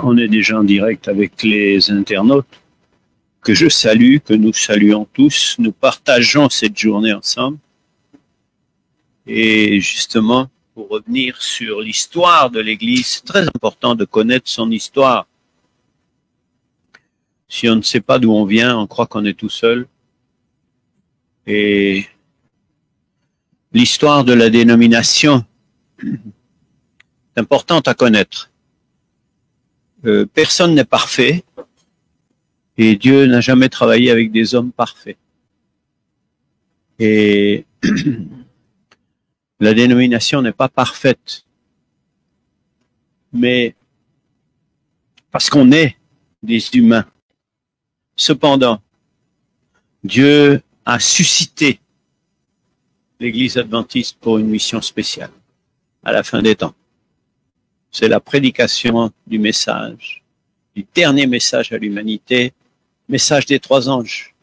on est déjà en direct avec les internautes que je salue, que nous saluons tous. Nous partageons cette journée ensemble. Et justement, pour revenir sur l'histoire de l'Église, c'est très important de connaître son histoire. Si on ne sait pas d'où on vient, on croit qu'on est tout seul. Et l'histoire de la dénomination est importante à connaître. Personne n'est parfait et Dieu n'a jamais travaillé avec des hommes parfaits. Et la dénomination n'est pas parfaite, mais parce qu'on est des humains. Cependant, Dieu a suscité l'Église adventiste pour une mission spéciale à la fin des temps. C'est la prédication du message, du dernier message à l'humanité, message des 3 anges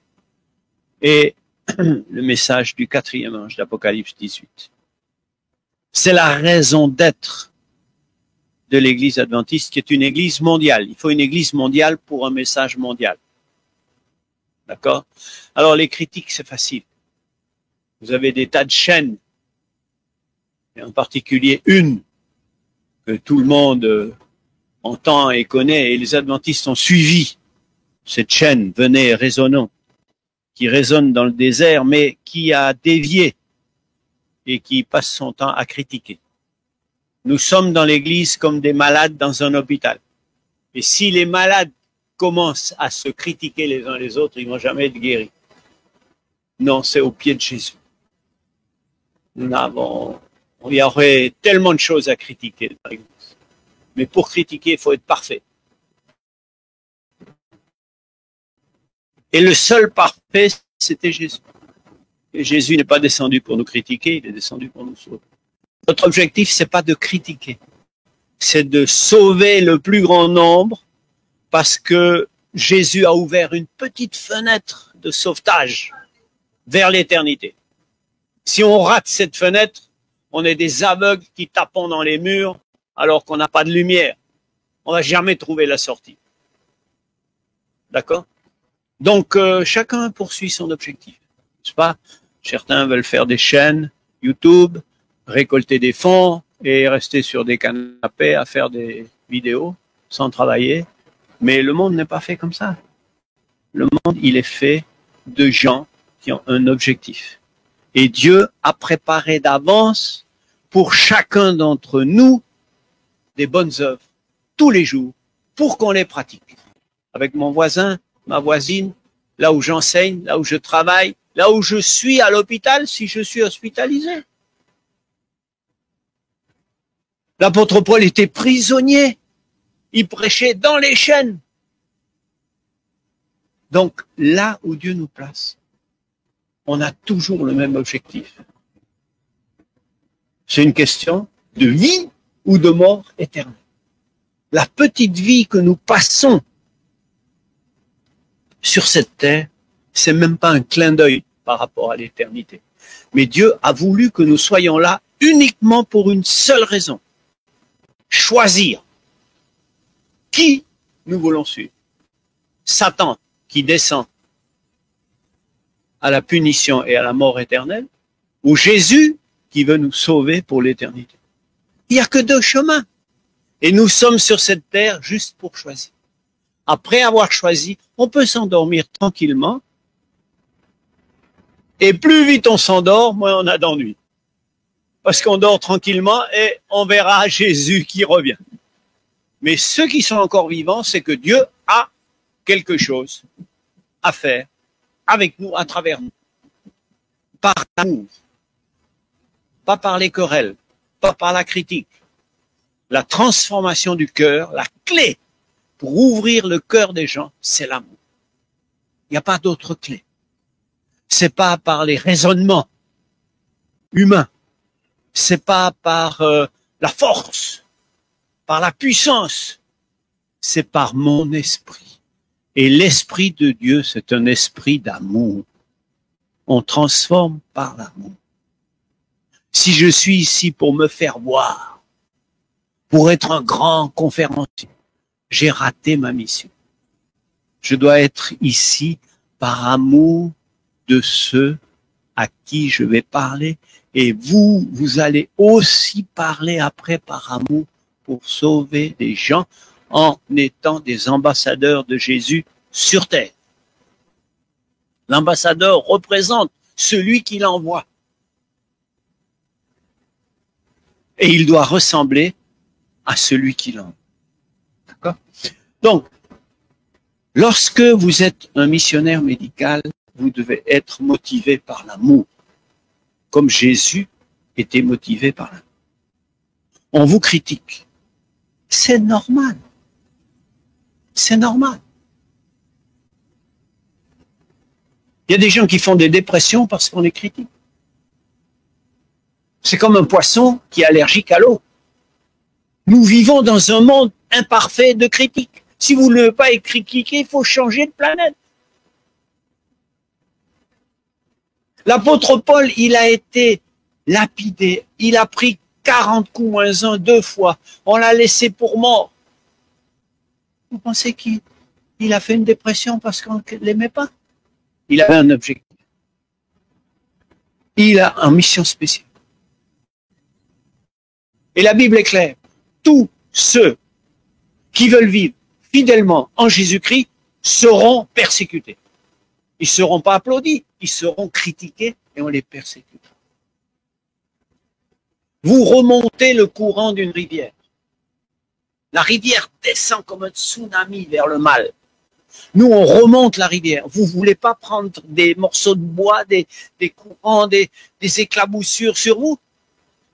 et le message du 4e ange d'Apocalypse 18. C'est la raison d'être de l'Église adventiste qui est une Église mondiale. Il faut une Église mondiale pour un message mondial. D'accord? Alors les critiques, c'est facile. Vous avez des tas de chaînes, et en particulier une que tout le monde entend et connaît, et les adventistes ont suivi cette chaîne, venez, résonnons, qui résonne dans le désert, mais qui a dévié et qui passe son temps à critiquer. Nous sommes dans l'Église comme des malades dans un hôpital. Et si les malades commencent à se critiquer les uns les autres, ils vont jamais être guéris. Non, c'est au pied de Jésus. Il y aurait tellement de choses à critiquer dans l'Église. Mais pour critiquer, il faut être parfait. Et le seul parfait, c'était Jésus. Et Jésus n'est pas descendu pour nous critiquer, il est descendu pour nous sauver. Notre objectif, c'est pas de critiquer. C'est de sauver le plus grand nombre parce que Jésus a ouvert une petite fenêtre de sauvetage vers l'éternité. Si on rate cette fenêtre, on est des aveugles qui tapons dans les murs alors qu'on n'a pas de lumière. On va jamais trouver la sortie. D'accord? Donc, chacun poursuit son objectif. N'est-ce pas? Certains veulent faire des chaînes YouTube, récolter des fonds et rester sur des canapés à faire des vidéos sans travailler. Mais le monde n'est pas fait comme ça. Le monde, il est fait de gens qui ont un objectif. Et Dieu a préparé d'avance pour chacun d'entre nous des bonnes œuvres, tous les jours, pour qu'on les pratique. Avec mon voisin, ma voisine, là où j'enseigne, là où je travaille, là où je suis à l'hôpital, si je suis hospitalisé. L'apôtre Paul était prisonnier. Il prêchait dans les chaînes. Donc, là où Dieu nous place, on a toujours le même objectif. C'est une question de vie ou de mort éternelle. La petite vie que nous passons sur cette terre, c'est même pas un clin d'œil par rapport à l'éternité. Mais Dieu a voulu que nous soyons là uniquement pour une seule raison. Choisir qui nous voulons suivre. Satan qui descend à la punition et à la mort éternelle, ou Jésus qui veut nous sauver pour l'éternité. Il n'y a que 2 chemins. Et nous sommes sur cette terre juste pour choisir. Après avoir choisi, on peut s'endormir tranquillement. Et plus vite on s'endort, moins on a d'ennui. Parce qu'on dort tranquillement et on verra Jésus qui revient. Mais ceux qui sont encore vivants, c'est que Dieu a quelque chose à faire avec nous, à travers nous. Par l'amour. Pas par les querelles, pas par la critique. La transformation du cœur, la clé pour ouvrir le cœur des gens, c'est l'amour. Il n'y a pas d'autre clé. C'est pas par les raisonnements humains. C'est pas par la force, par la puissance. C'est par mon esprit. Et l'esprit de Dieu, c'est un esprit d'amour. On transforme par l'amour. Si je suis ici pour me faire voir, pour être un grand conférencier, j'ai raté ma mission. Je dois être ici par amour de ceux à qui je vais parler. Et vous, vous allez aussi parler après par amour pour sauver des gens en étant des ambassadeurs de Jésus sur terre. L'ambassadeur représente celui qui l'envoie. Et il doit ressembler à celui qui l'envoie. D'accord? Donc, lorsque vous êtes un missionnaire médical, vous devez être motivé par l'amour, comme Jésus était motivé par l'amour. On vous critique. C'est normal. C'est normal. Il y a des gens qui font des dépressions parce qu'on les critique. C'est comme un poisson qui est allergique à l'eau. Nous vivons dans un monde imparfait de critiques. Si vous ne voulez pas être critiqué, il faut changer de planète. L'apôtre Paul, il a été lapidé. Il a pris 40 coups moins 1, 2 fois. On l'a laissé pour mort. Vous pensez qu'il a fait une dépression parce qu'on ne l'aimait pas? Il avait un objectif. Il a une mission spéciale. Et la Bible est claire. Tous ceux qui veulent vivre fidèlement en Jésus-Christ seront persécutés. Ils ne seront pas applaudis, ils seront critiqués et on les persécute. Vous remontez le courant d'une rivière. La rivière descend comme un tsunami vers le mal. Nous, on remonte la rivière. Vous ne voulez pas prendre des morceaux de bois, des courants, des éclaboussures sur vous?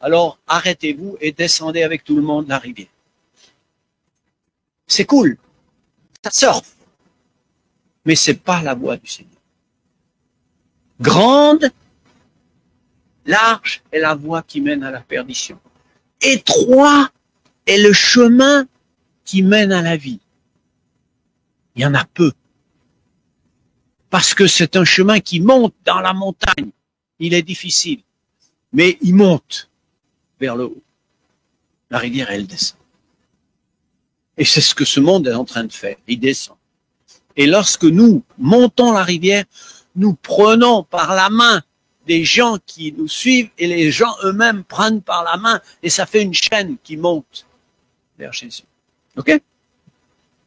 Alors, arrêtez-vous et descendez avec tout le monde la rivière. C'est cool. Ça surfe. Mais ce n'est pas la voie du Seigneur. Grande, large est la voie qui mène à la perdition. Étroit est le chemin qui mène à la vie. Il y en a peu. Parce que c'est un chemin qui monte dans la montagne. Il est difficile. Mais il monte vers le haut. La rivière, elle descend. Et c'est ce que ce monde est en train de faire. Il descend. Et lorsque nous montons la rivière, nous prenons par la main des gens qui nous suivent et les gens eux-mêmes prennent par la main et ça fait une chaîne qui monte vers Jésus. OK?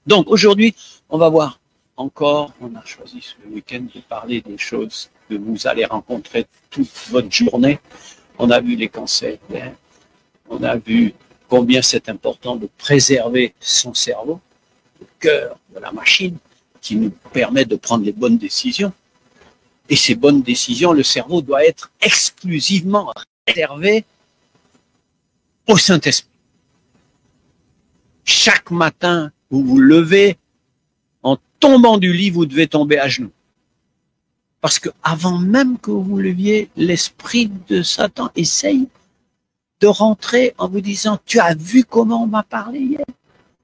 Donc aujourd'hui, on va voir encore, on a choisi ce week-end de parler des choses que vous allez rencontrer toute votre journée. On a vu les cancers, on a vu combien c'est important de préserver son cerveau, le cœur de la machine qui nous permet de prendre les bonnes décisions. Et ces bonnes décisions, le cerveau doit être exclusivement réservé au Saint-Esprit. Chaque matin, vous vous levez, en tombant du lit, vous devez tomber à genoux. Parce que avant même que vous vous leviez, l'esprit de Satan essaye de rentrer en vous disant « Tu as vu comment on m'a parlé hier?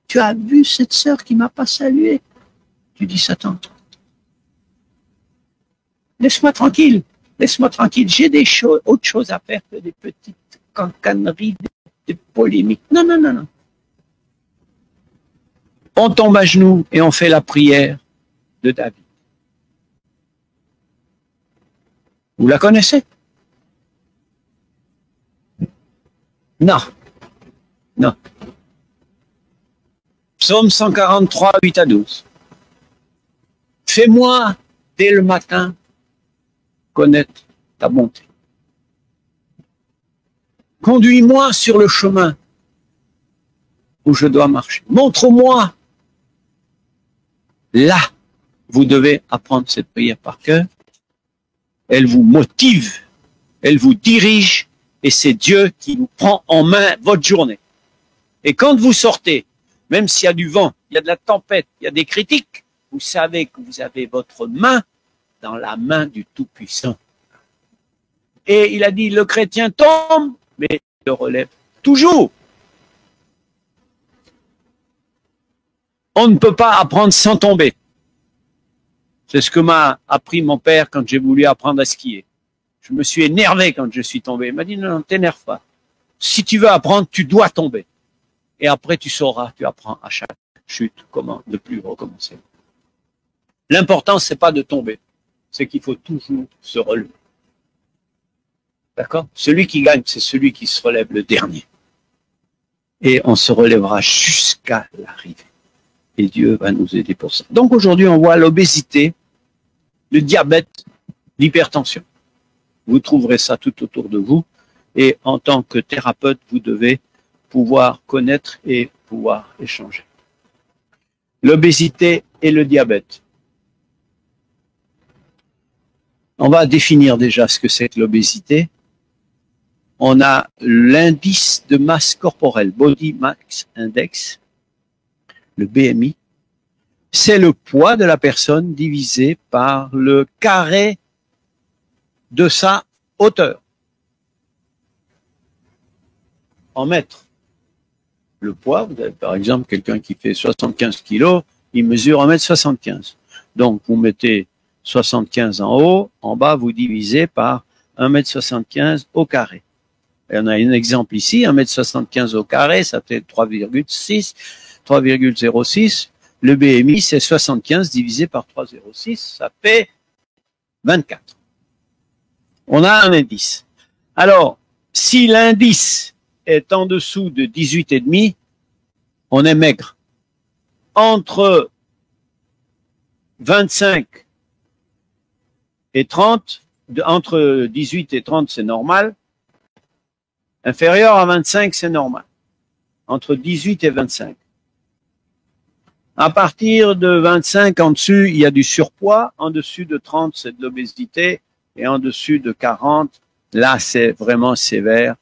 Tu as vu cette sœur qui m'a pas salué ?» Tu dis « Satan, laisse-moi tranquille, j'ai autre chose à faire que des petites cancaneries, des polémiques. Non, non, non, non. » On tombe à genoux et on fait la prière de David. Vous la connaissez? Non. Non. Psaume 143, 8 à 12. Fais-moi, dès le matin, connaître ta bonté. Conduis-moi sur le chemin où je dois marcher. Montre-moi. Là, vous devez apprendre cette prière par cœur. Elle vous motive, elle vous dirige, et c'est Dieu qui vous prend en main votre journée. Et quand vous sortez, même s'il y a du vent, il y a de la tempête, il y a des critiques, vous savez que vous avez votre main dans la main du Tout-Puissant. Et il a dit, le chrétien tombe, mais il le relève toujours. On ne peut pas apprendre sans tomber. C'est ce que m'a appris mon père quand j'ai voulu apprendre à skier. Je me suis énervé quand je suis tombé. Il m'a dit, non, non, t'énerve pas. Si tu veux apprendre, tu dois tomber. Et après, tu sauras, tu apprends à chaque chute, comment ne plus recommencer. L'important, c'est pas de tomber, c'est qu'il faut toujours se relever. D'accord? Celui qui gagne, c'est celui qui se relève le dernier. Et on se relèvera jusqu'à l'arrivée. Et Dieu va nous aider pour ça. Donc aujourd'hui, on voit l'obésité, le diabète, l'hypertension. Vous trouverez ça tout autour de vous. Et en tant que thérapeute, vous devez pouvoir connaître et pouvoir échanger. L'obésité et le diabète. On va définir déjà ce que c'est que l'obésité. On a l'indice de masse corporelle, Body Mass Index, le BMI. C'est le poids de la personne divisé par le carré de sa hauteur. En mètres. Le poids, vous avez par exemple quelqu'un qui fait 75 kilos, il mesure 1,75 m. Donc vous mettez 75 en haut, en bas vous divisez par 1,75 m au carré. Et on a un exemple ici, 1,75 m au carré, ça fait 3,6, 3,06. Le BMI, c'est 75 divisé par 3,06, ça fait 24. On a un indice. Alors, si l'indice est en dessous de 18,5, on est maigre. Entre 25 et 30, entre 18 et 30, c'est normal. Inférieur à 25, c'est normal. Entre 18 et 25. À partir de 25, en dessus, il y a du surpoids. En dessus de 30, c'est de l'obésité. Et en dessus de 40, là, c'est vraiment sévère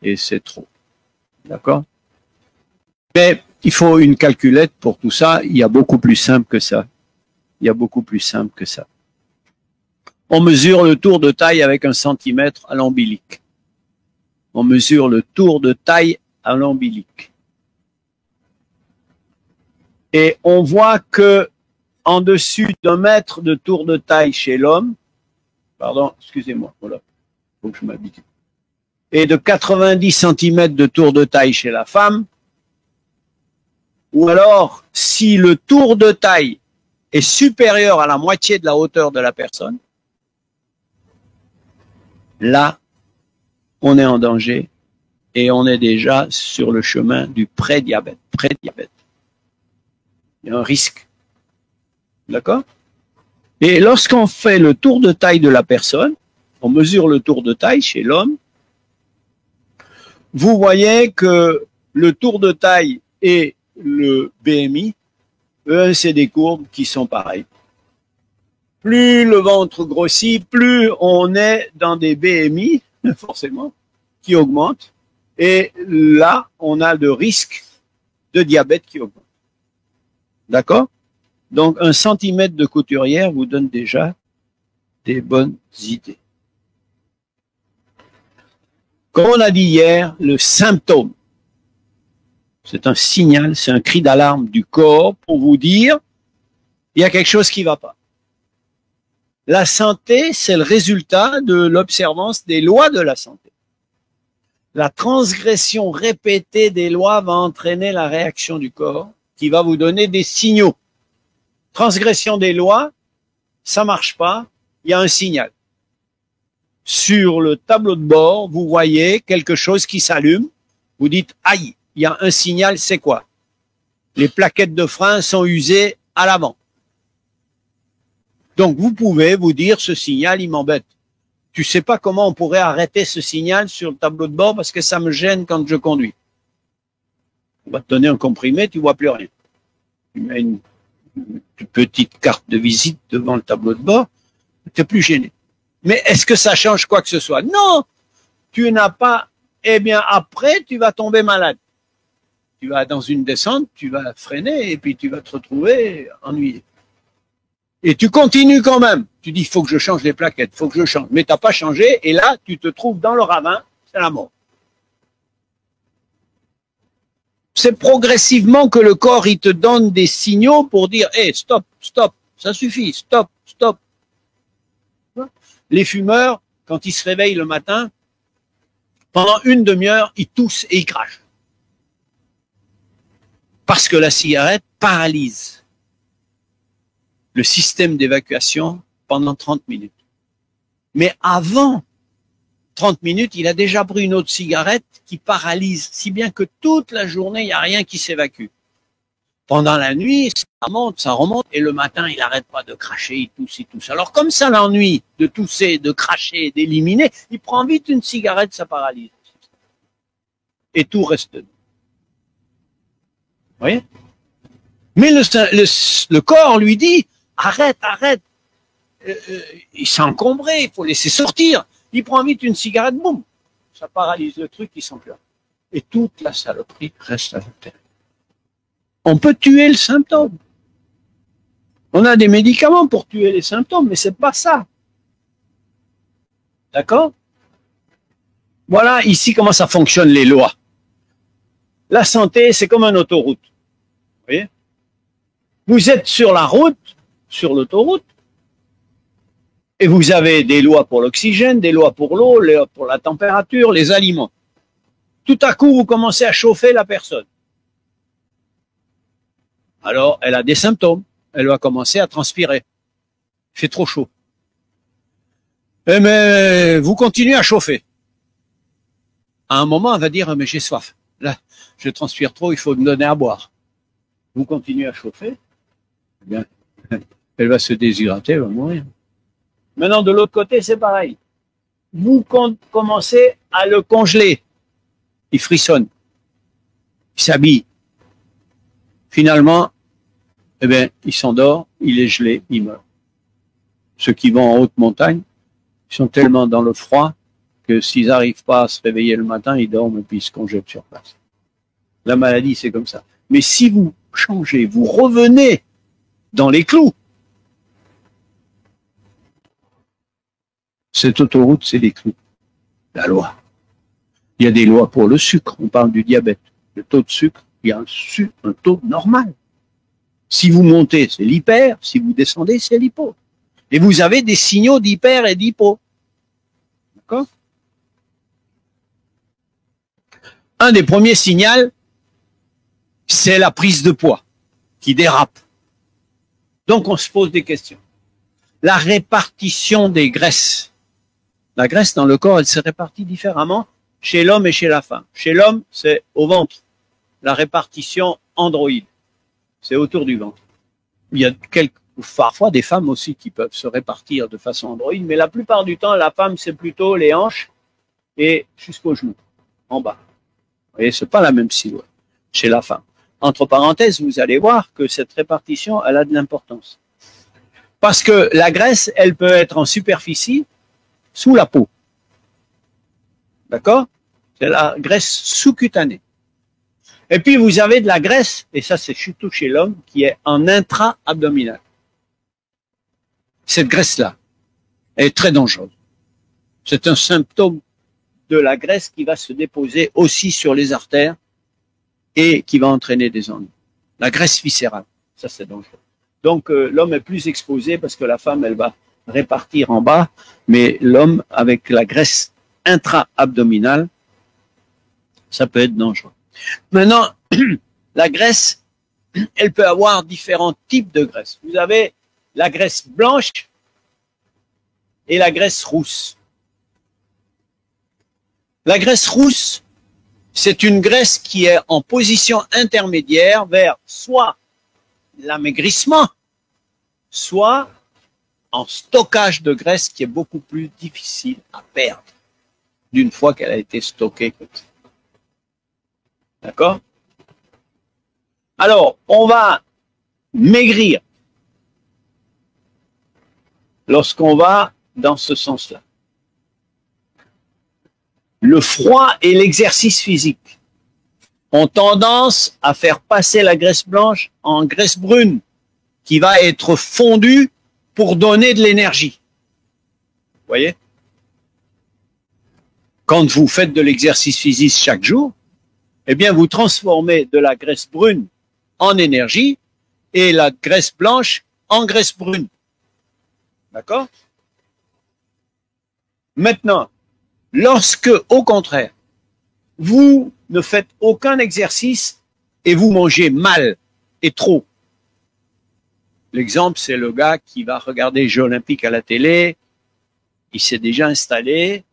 et c'est trop. D'accord? Mais il faut une calculette pour tout ça. Il y a beaucoup plus simple que ça. Il y a beaucoup plus simple que ça. On mesure le tour de taille avec 1 centimètre à l'ombilic. On mesure le tour de taille à l'ombilic. Et on voit que en dessus d'1 mètre de tour de taille chez l'homme, pardon, excusez-moi, voilà, faut que je m'habitue, et de 90 cm de tour de taille chez la femme, ou alors si le tour de taille est supérieur à la moitié de la hauteur de la personne, là, on est en danger et on est déjà sur le chemin du pré-diabète. Pré-diabète. Il y a un risque. D'accord? Et lorsqu'on fait le tour de taille de la personne, on mesure le tour de taille chez l'homme, vous voyez que le tour de taille et le BMI, eux, c'est des courbes qui sont pareilles. Plus le ventre grossit, plus on est dans des BMI, forcément, qui augmentent. Et là, on a le risque de diabète qui augmente. D'accord? Donc, 1 centimètre de couturière vous donne déjà des bonnes idées. Comme on a dit hier, le symptôme, c'est un signal, c'est un cri d'alarme du corps pour vous dire il y a quelque chose qui ne va pas. La santé, c'est le résultat de l'observance des lois de la santé. La transgression répétée des lois va entraîner la réaction du corps qui va vous donner des signaux. Transgression des lois, ça marche pas, il y a un signal. Sur le tableau de bord, vous voyez quelque chose qui s'allume, vous dites aïe, il y a un signal, c'est quoi? Les plaquettes de frein sont usées à l'avant. Donc vous pouvez vous dire ce signal, il m'embête. Tu sais pas comment on pourrait arrêter ce signal sur le tableau de bord parce que ça me gêne quand je conduis. On va te donner un comprimé, tu vois plus rien. Tu mets une petite carte de visite devant le tableau de bord, tu n'es plus gêné. Mais est-ce que ça change quoi que ce soit? Non, tu n'as pas. Eh bien, après, tu vas tomber malade. Tu vas dans une descente, tu vas freiner et puis tu vas te retrouver ennuyé. Et tu continues quand même. Tu dis, il faut que je change les plaquettes, il faut que je change. Mais tu n'as pas changé et là, tu te trouves dans le ravin, c'est la mort. C'est progressivement que le corps, il te donne des signaux pour dire, hé, stop, stop, ça suffit, stop, stop. Les fumeurs, quand ils se réveillent le matin, pendant une demi-heure, ils toussent et ils crachent. Parce que la cigarette, paralyse le système d'évacuation pendant 30 minutes. Mais avant 30 minutes, il a déjà pris une autre cigarette qui paralyse, si bien que toute la journée, il n'y a rien qui s'évacue. Pendant la nuit, ça remonte, et le matin, il n'arrête pas de cracher, il tousse. Alors comme ça l'ennuie de tousser, de cracher, d'éliminer, il prend vite une cigarette, ça paralyse. Et tout reste dedans. Vous voyez? Mais le corps lui dit, arrête, il s'est encombré, il faut laisser sortir. Il prend vite une cigarette, boum, ça paralyse le truc, il s'en pleure. Et toute la saloperie reste à l'intérieur. On peut tuer le symptôme. On a des médicaments pour tuer les symptômes, mais c'est pas ça. D'accord? Voilà ici comment ça fonctionne les lois. La santé, c'est comme une autoroute. Vous voyez? Vous êtes sur la route, sur l'autoroute, et vous avez des lois pour l'oxygène, des lois pour l'eau, pour la température, les aliments. Tout à coup, vous commencez à chauffer la personne. Alors, elle a des symptômes. Elle va commencer à transpirer. Il fait trop chaud. Mais vous continuez à chauffer. À un moment, elle va dire, mais j'ai soif. Là, je transpire trop, il faut me donner à boire. Vous continuez à chauffer. Eh bien, elle va se déshydrater, elle va mourir. Maintenant, de l'autre côté, c'est pareil. Vous commencez à le congeler. Il frissonne. Il s'habille. Finalement, eh bien, il s'endort, il est gelé, il meurt. Ceux qui vont en haute montagne, ils sont tellement dans le froid que s'ils n'arrivent pas à se réveiller le matin, ils dorment et puis ils se congèlent sur place. La maladie, c'est comme ça. Mais si vous changez, vous revenez dans les clous, cette autoroute, c'est les clous. La loi. Il y a des lois pour le sucre. On parle du diabète. Le taux de sucre, il y a un taux normal. Si vous montez, c'est l'hyper. Si vous descendez, c'est l'hypo. Et vous avez des signaux d'hyper et d'hypo. D'accord? Un des premiers signaux, c'est la prise de poids qui dérape. Donc, on se pose des questions. La répartition des graisses. La graisse dans le corps, elle se répartit différemment chez l'homme et chez la femme. Chez l'homme, c'est au ventre. La répartition androïde, c'est autour du ventre. Il y a parfois des femmes aussi qui peuvent se répartir de façon androïde, mais la plupart du temps, la femme, c'est plutôt les hanches et jusqu'aux genoux, en bas. Vous voyez, c'est pas la même silhouette chez la femme. Entre parenthèses, vous allez voir que cette répartition, elle a de l'importance. Parce que la graisse, elle peut être en superficie, sous la peau. D'accord? C'est la graisse sous-cutanée. Et puis, vous avez de la graisse, et ça, c'est surtout chez l'homme, qui est en intra-abdominal. Cette graisse-là, elle est très dangereuse. C'est un symptôme de la graisse qui va se déposer aussi sur les artères et qui va entraîner des ennuis. La graisse viscérale, ça, c'est dangereux. Donc, l'homme est plus exposé parce que la femme, elle va répartir en bas, mais l'homme, avec la graisse intra-abdominale, ça peut être dangereux. Maintenant, la graisse, elle peut avoir différents types de graisse. Vous avez la graisse blanche et la graisse rousse. La graisse rousse, c'est une graisse qui est en position intermédiaire vers soit l'amaigrissement, soit en stockage de graisse qui est beaucoup plus difficile à perdre d'une fois qu'elle a été stockée comme ça. D'accord? Alors, on va maigrir lorsqu'on va dans ce sens-là. Le froid et l'exercice physique ont tendance à faire passer la graisse blanche en graisse brune qui va être fondue pour donner de l'énergie. Vous voyez? Quand vous faites de l'exercice physique chaque jour, eh bien, vous transformez de la graisse brune en énergie et la graisse blanche en graisse brune. D'accord? Maintenant, lorsque, au contraire, vous ne faites aucun exercice et vous mangez mal et trop, L'exemple, c'est le gars qui va regarder les Jeux Olympiques à la télé. Il s'est déjà installé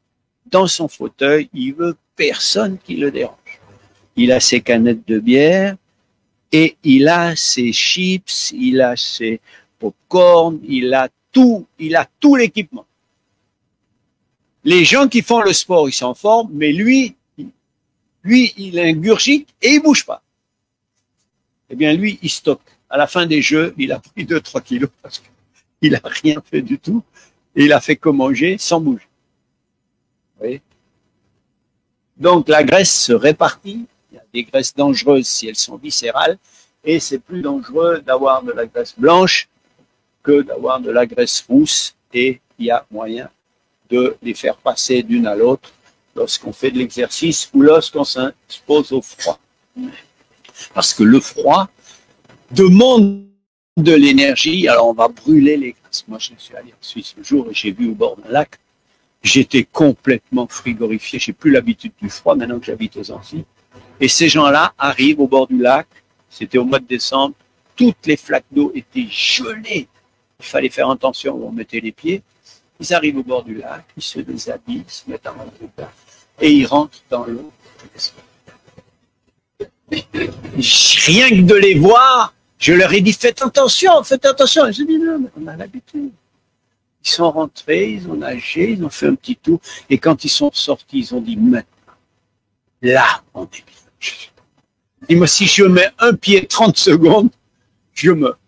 dans son fauteuil. Il veut personne qui le dérange. Il a ses canettes de bière et il a ses chips, il a ses pop-corn, il a tout l'équipement. Les gens qui font le sport, ils sont en forme, mais lui, il ingurgite et il bouge pas. Eh bien, lui, il stocke. À la fin des Jeux, il a pris 2-3 kilos parce qu'il a rien fait du tout. Et il a fait que manger sans bouger. Vous voyez? Donc, la graisse se répartit. Il y a des graisses dangereuses si elles sont viscérales. Et c'est plus dangereux d'avoir de la graisse blanche que d'avoir de la graisse rousse. Et il y a moyen de les faire passer d'une à l'autre lorsqu'on fait de l'exercice ou lorsqu'on s'expose au froid. Parce que le froid demande de l'énergie, alors on va brûler les graisses. Moi, je suis allé en Suisse le jour et j'ai vu au bord d'un lac, j'étais complètement frigorifié, j'ai plus l'habitude du froid maintenant que j'habite aux Antilles. Et ces gens-là arrivent au bord du lac, c'était au mois de décembre, toutes les flaques d'eau étaient gelées. Il fallait faire attention où on mettait les pieds. Ils arrivent au bord du lac, ils se déshabillent, ils se mettent en maillot et ils rentrent dans l'eau. Rien que de les voir, je leur ai dit faites attention, faites attention. Ils ont dit non, mais on a l'habitude. Ils sont rentrés, ils ont nagé, ils ont fait un petit tour et quand ils sont sortis, ils ont dit maintenant, là, on est bien. Et moi, si je mets un pied 30 secondes, je meurs.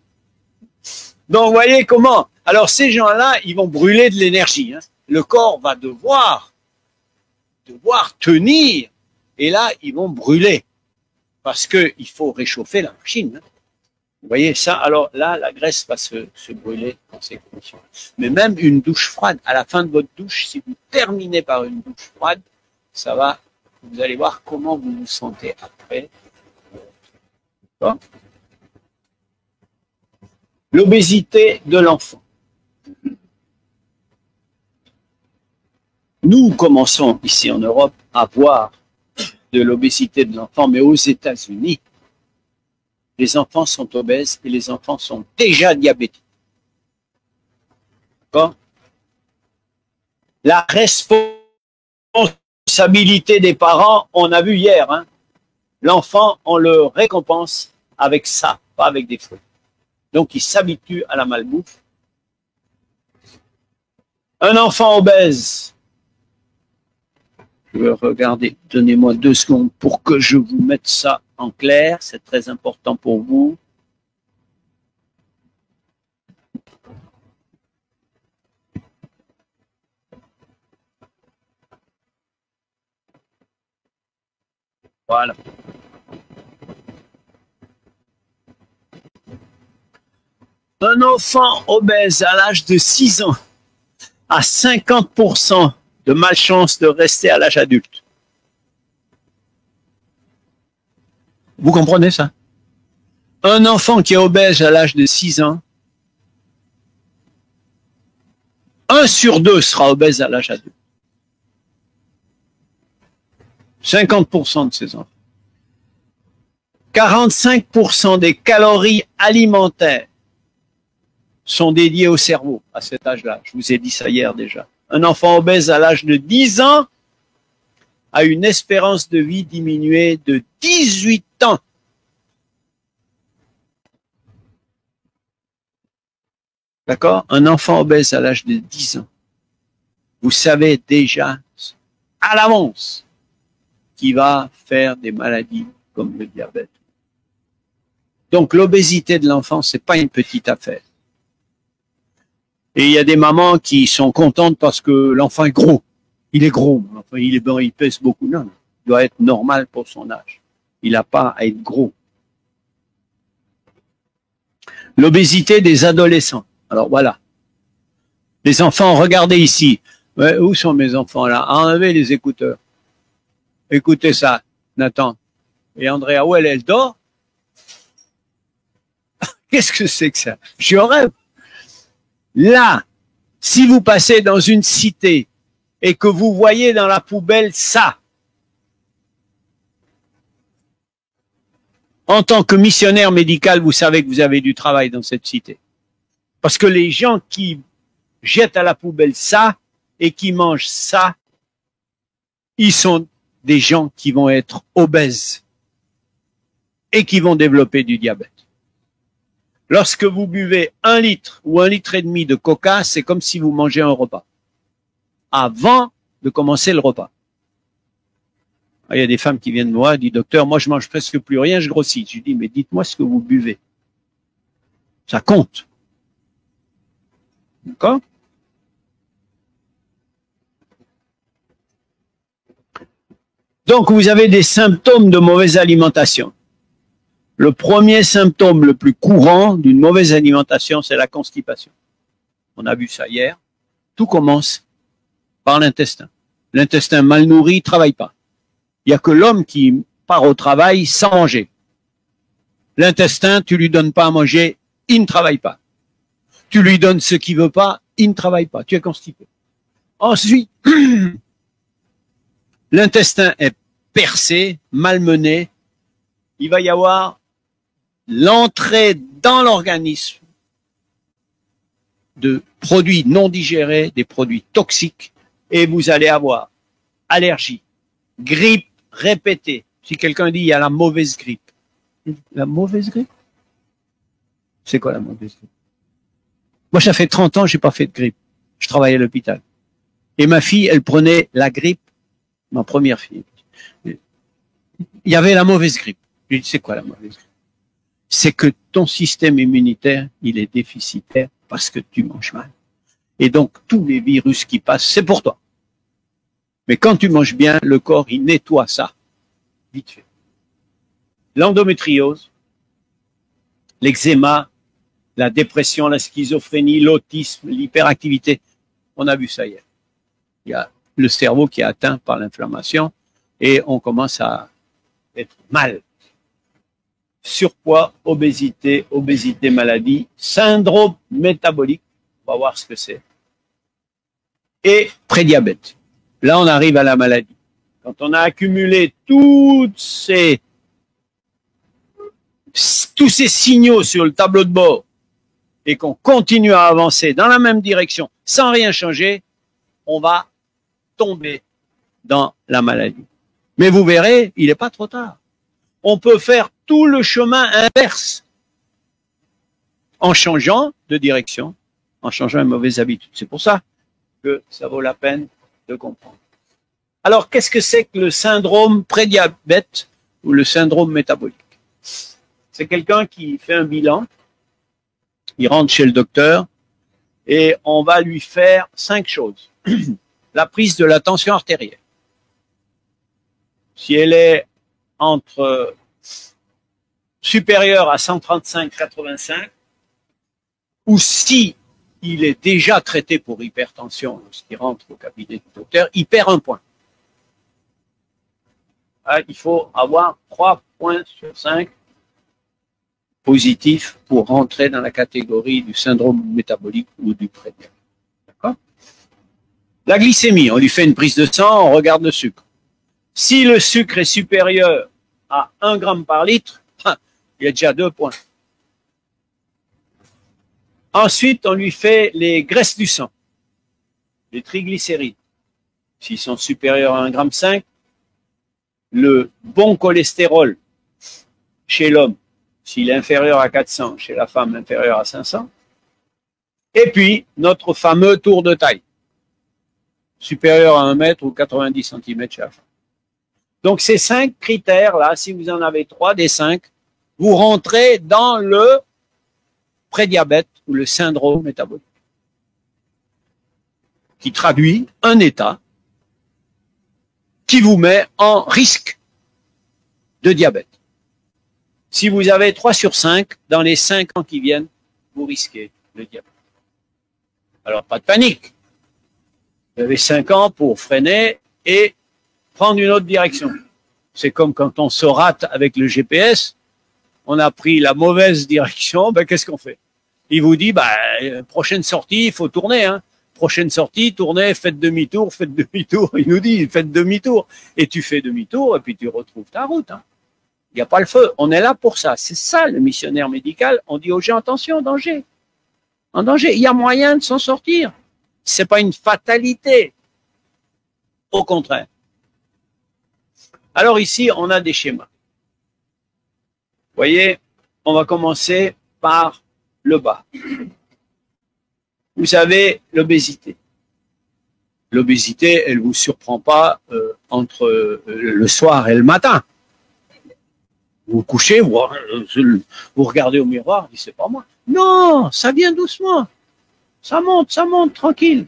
Donc, vous voyez comment? Alors, ces gens-là, ils vont brûler de l'énergie. Hein. Le corps va devoir tenir. Et là, ils vont brûler. Parce qu'il faut réchauffer la machine. Hein. Vous voyez ça? Alors là, la graisse va se brûler dans ces conditions. Mais même une douche froide, à la fin de votre douche, si vous terminez par une douche froide, ça va, vous allez voir comment vous vous sentez après. Bon. L'obésité de l'enfant. Nous commençons ici en Europe à voir de l'obésité de l'enfant, mais aux États-Unis, les enfants sont obèses et les enfants sont déjà diabétiques. D'accord? La responsabilité des parents, on a vu hier, hein, l'enfant, on le récompense avec ça, pas avec des fruits. Donc, il s'habitue à la malbouffe. Un enfant obèse, je vais regarder, donnez-moi 2 secondes pour que je vous mette ça en clair, c'est très important pour vous. Voilà. Un enfant obèse à l'âge de 6 ans a 50% de malchance de rester à l'âge adulte. Vous comprenez ça? Un enfant qui est obèse à l'âge de 6 ans, 1 sur 2 sera obèse à l'âge adulte. 50% de ces enfants. 45% des calories alimentaires sont dédiées au cerveau à cet âge-là. Je vous ai dit ça hier déjà. Un enfant obèse à l'âge de 10 ans a une espérance de vie diminuée de 18 ans. D'accord? Un enfant obèse à l'âge de 10 ans, vous savez déjà à l'avance qu'il va faire des maladies comme le diabète. Donc l'obésité de l'enfant, c'est pas une petite affaire. Et il y a des mamans qui sont contentes parce que l'enfant est gros. Il est gros, enfin, il pèse beaucoup. Non, il doit être normal pour son âge. Il n'a pas à être gros. L'obésité des adolescents. Alors voilà. Les enfants, regardez ici. Ouais, où sont mes enfants là? Enlevez les écouteurs. Écoutez ça, Nathan. Et Andrea, où elle dort? Qu'est-ce que c'est que ça? Je rêve. Là, si vous passez dans une cité et que vous voyez dans la poubelle ça, en tant que missionnaire médical, vous savez que vous avez du travail dans cette cité. Parce que les gens qui jettent à la poubelle ça et qui mangent ça, ils sont des gens qui vont être obèses et qui vont développer du diabète. Lorsque vous buvez 1 litre ou 1,5 litre de coca, c'est comme si vous mangez un repas. Avant de commencer le repas. Il y a des femmes qui viennent me voir et disent, docteur, moi je mange presque plus rien, je grossis. Je dis, mais dites-moi ce que vous buvez. Ça compte. D'accord? Donc vous avez des symptômes de mauvaise alimentation. Le premier symptôme le plus courant d'une mauvaise alimentation, c'est la constipation. On a vu ça hier. Tout commence par l'intestin. L'intestin mal nourri ne travaille pas. Il n'y a que l'homme qui part au travail sans manger. L'intestin, tu lui donnes pas à manger, il ne travaille pas. Tu lui donnes ce qu'il veut pas, il ne travaille pas. Tu es constipé. Ensuite, l'intestin est percé, malmené. Il va y avoir l'entrée dans l'organisme de produits non digérés, des produits toxiques, et vous allez avoir allergie, grippe répétée. Si quelqu'un dit il y a la mauvaise grippe. La mauvaise grippe? C'est quoi la mauvaise grippe? Moi, ça fait 30 ans, j'ai pas fait de grippe. Je travaillais à l'hôpital. Et ma fille, elle prenait la grippe, ma première fille. Il y avait la mauvaise grippe. Je lui dis, c'est quoi la mauvaise grippe? C'est que ton système immunitaire, il est déficitaire parce que tu manges mal. Et donc, tous les virus qui passent, c'est pour toi. Mais quand tu manges bien, le corps, il nettoie ça. Vite fait. L'endométriose, l'eczéma, la dépression, la schizophrénie, l'autisme, l'hyperactivité. On a vu ça hier. Il y a le cerveau qui est atteint par l'inflammation et on commence à être mal. Surpoids, obésité, maladie, syndrome métabolique, on va voir ce que c'est, et prédiabète. Là, on arrive à la maladie. Quand on a accumulé tous ces signaux sur le tableau de bord et qu'on continue à avancer dans la même direction sans rien changer, on va tomber dans la maladie. Mais vous verrez, il n'est pas trop tard. On peut faire tout le chemin inverse en changeant de direction, en changeant une mauvaise habitude. C'est pour ça que ça vaut la peine de comprendre. Alors, qu'est-ce que c'est que le syndrome prédiabète ou le syndrome métabolique? C'est quelqu'un qui fait un bilan, il rentre chez le docteur et on va lui faire 5 choses. La prise de la tension artérielle. Si elle est entre supérieure à 135/85, ou si il est déjà traité pour hypertension lorsqu'il rentre au cabinet du docteur, il perd 1 point. Il faut avoir 3 points sur 5 positifs pour rentrer dans la catégorie du syndrome métabolique ou du prédiabète. D'accord? La glycémie, on lui fait une prise de sang, on regarde le sucre. Si le sucre est supérieur à 1 gramme par litre, il y a déjà 2 points. Ensuite, on lui fait les graisses du sang, les triglycérides. S'ils sont supérieurs à 1,5 gramme, le bon cholestérol chez l'homme, s'il est inférieur à 400, chez la femme inférieur à 500. Et puis, notre fameux tour de taille, supérieur à 1 mètre ou 90 cm chez la femme. Donc, ces 5 critères-là, si vous en avez 3 des 5, vous rentrez dans le prédiabète ou le syndrome métabolique, qui traduit un état qui vous met en risque de diabète. Si vous avez 3 sur 5, dans les 5 ans qui viennent, vous risquez le diabète. Alors, pas de panique. Vous avez 5 ans pour freiner et prendre une autre direction. C'est comme quand on se rate avec le GPS, on a pris la mauvaise direction, ben qu'est-ce qu'on fait? Il vous dit, prochaine sortie, il faut tourner, hein. Prochaine sortie, tournez, faites demi-tour. Il nous dit, faites demi-tour. Et tu fais demi-tour et puis tu retrouves ta route, hein. Il n'y a pas le feu. On est là pour ça. C'est ça le missionnaire médical. On dit aux gens, attention, danger. en danger. Il y a moyen de s'en sortir. C'est pas une fatalité. Au contraire. Alors ici, on a des schémas. Vous voyez, on va commencer par le bas. Vous avez l'obésité. L'obésité, elle vous surprend pas entre le soir et le matin. Vous vous couchez, vous regardez au miroir, vous dites c'est pas moi. Non, ça vient doucement. Ça monte, tranquille.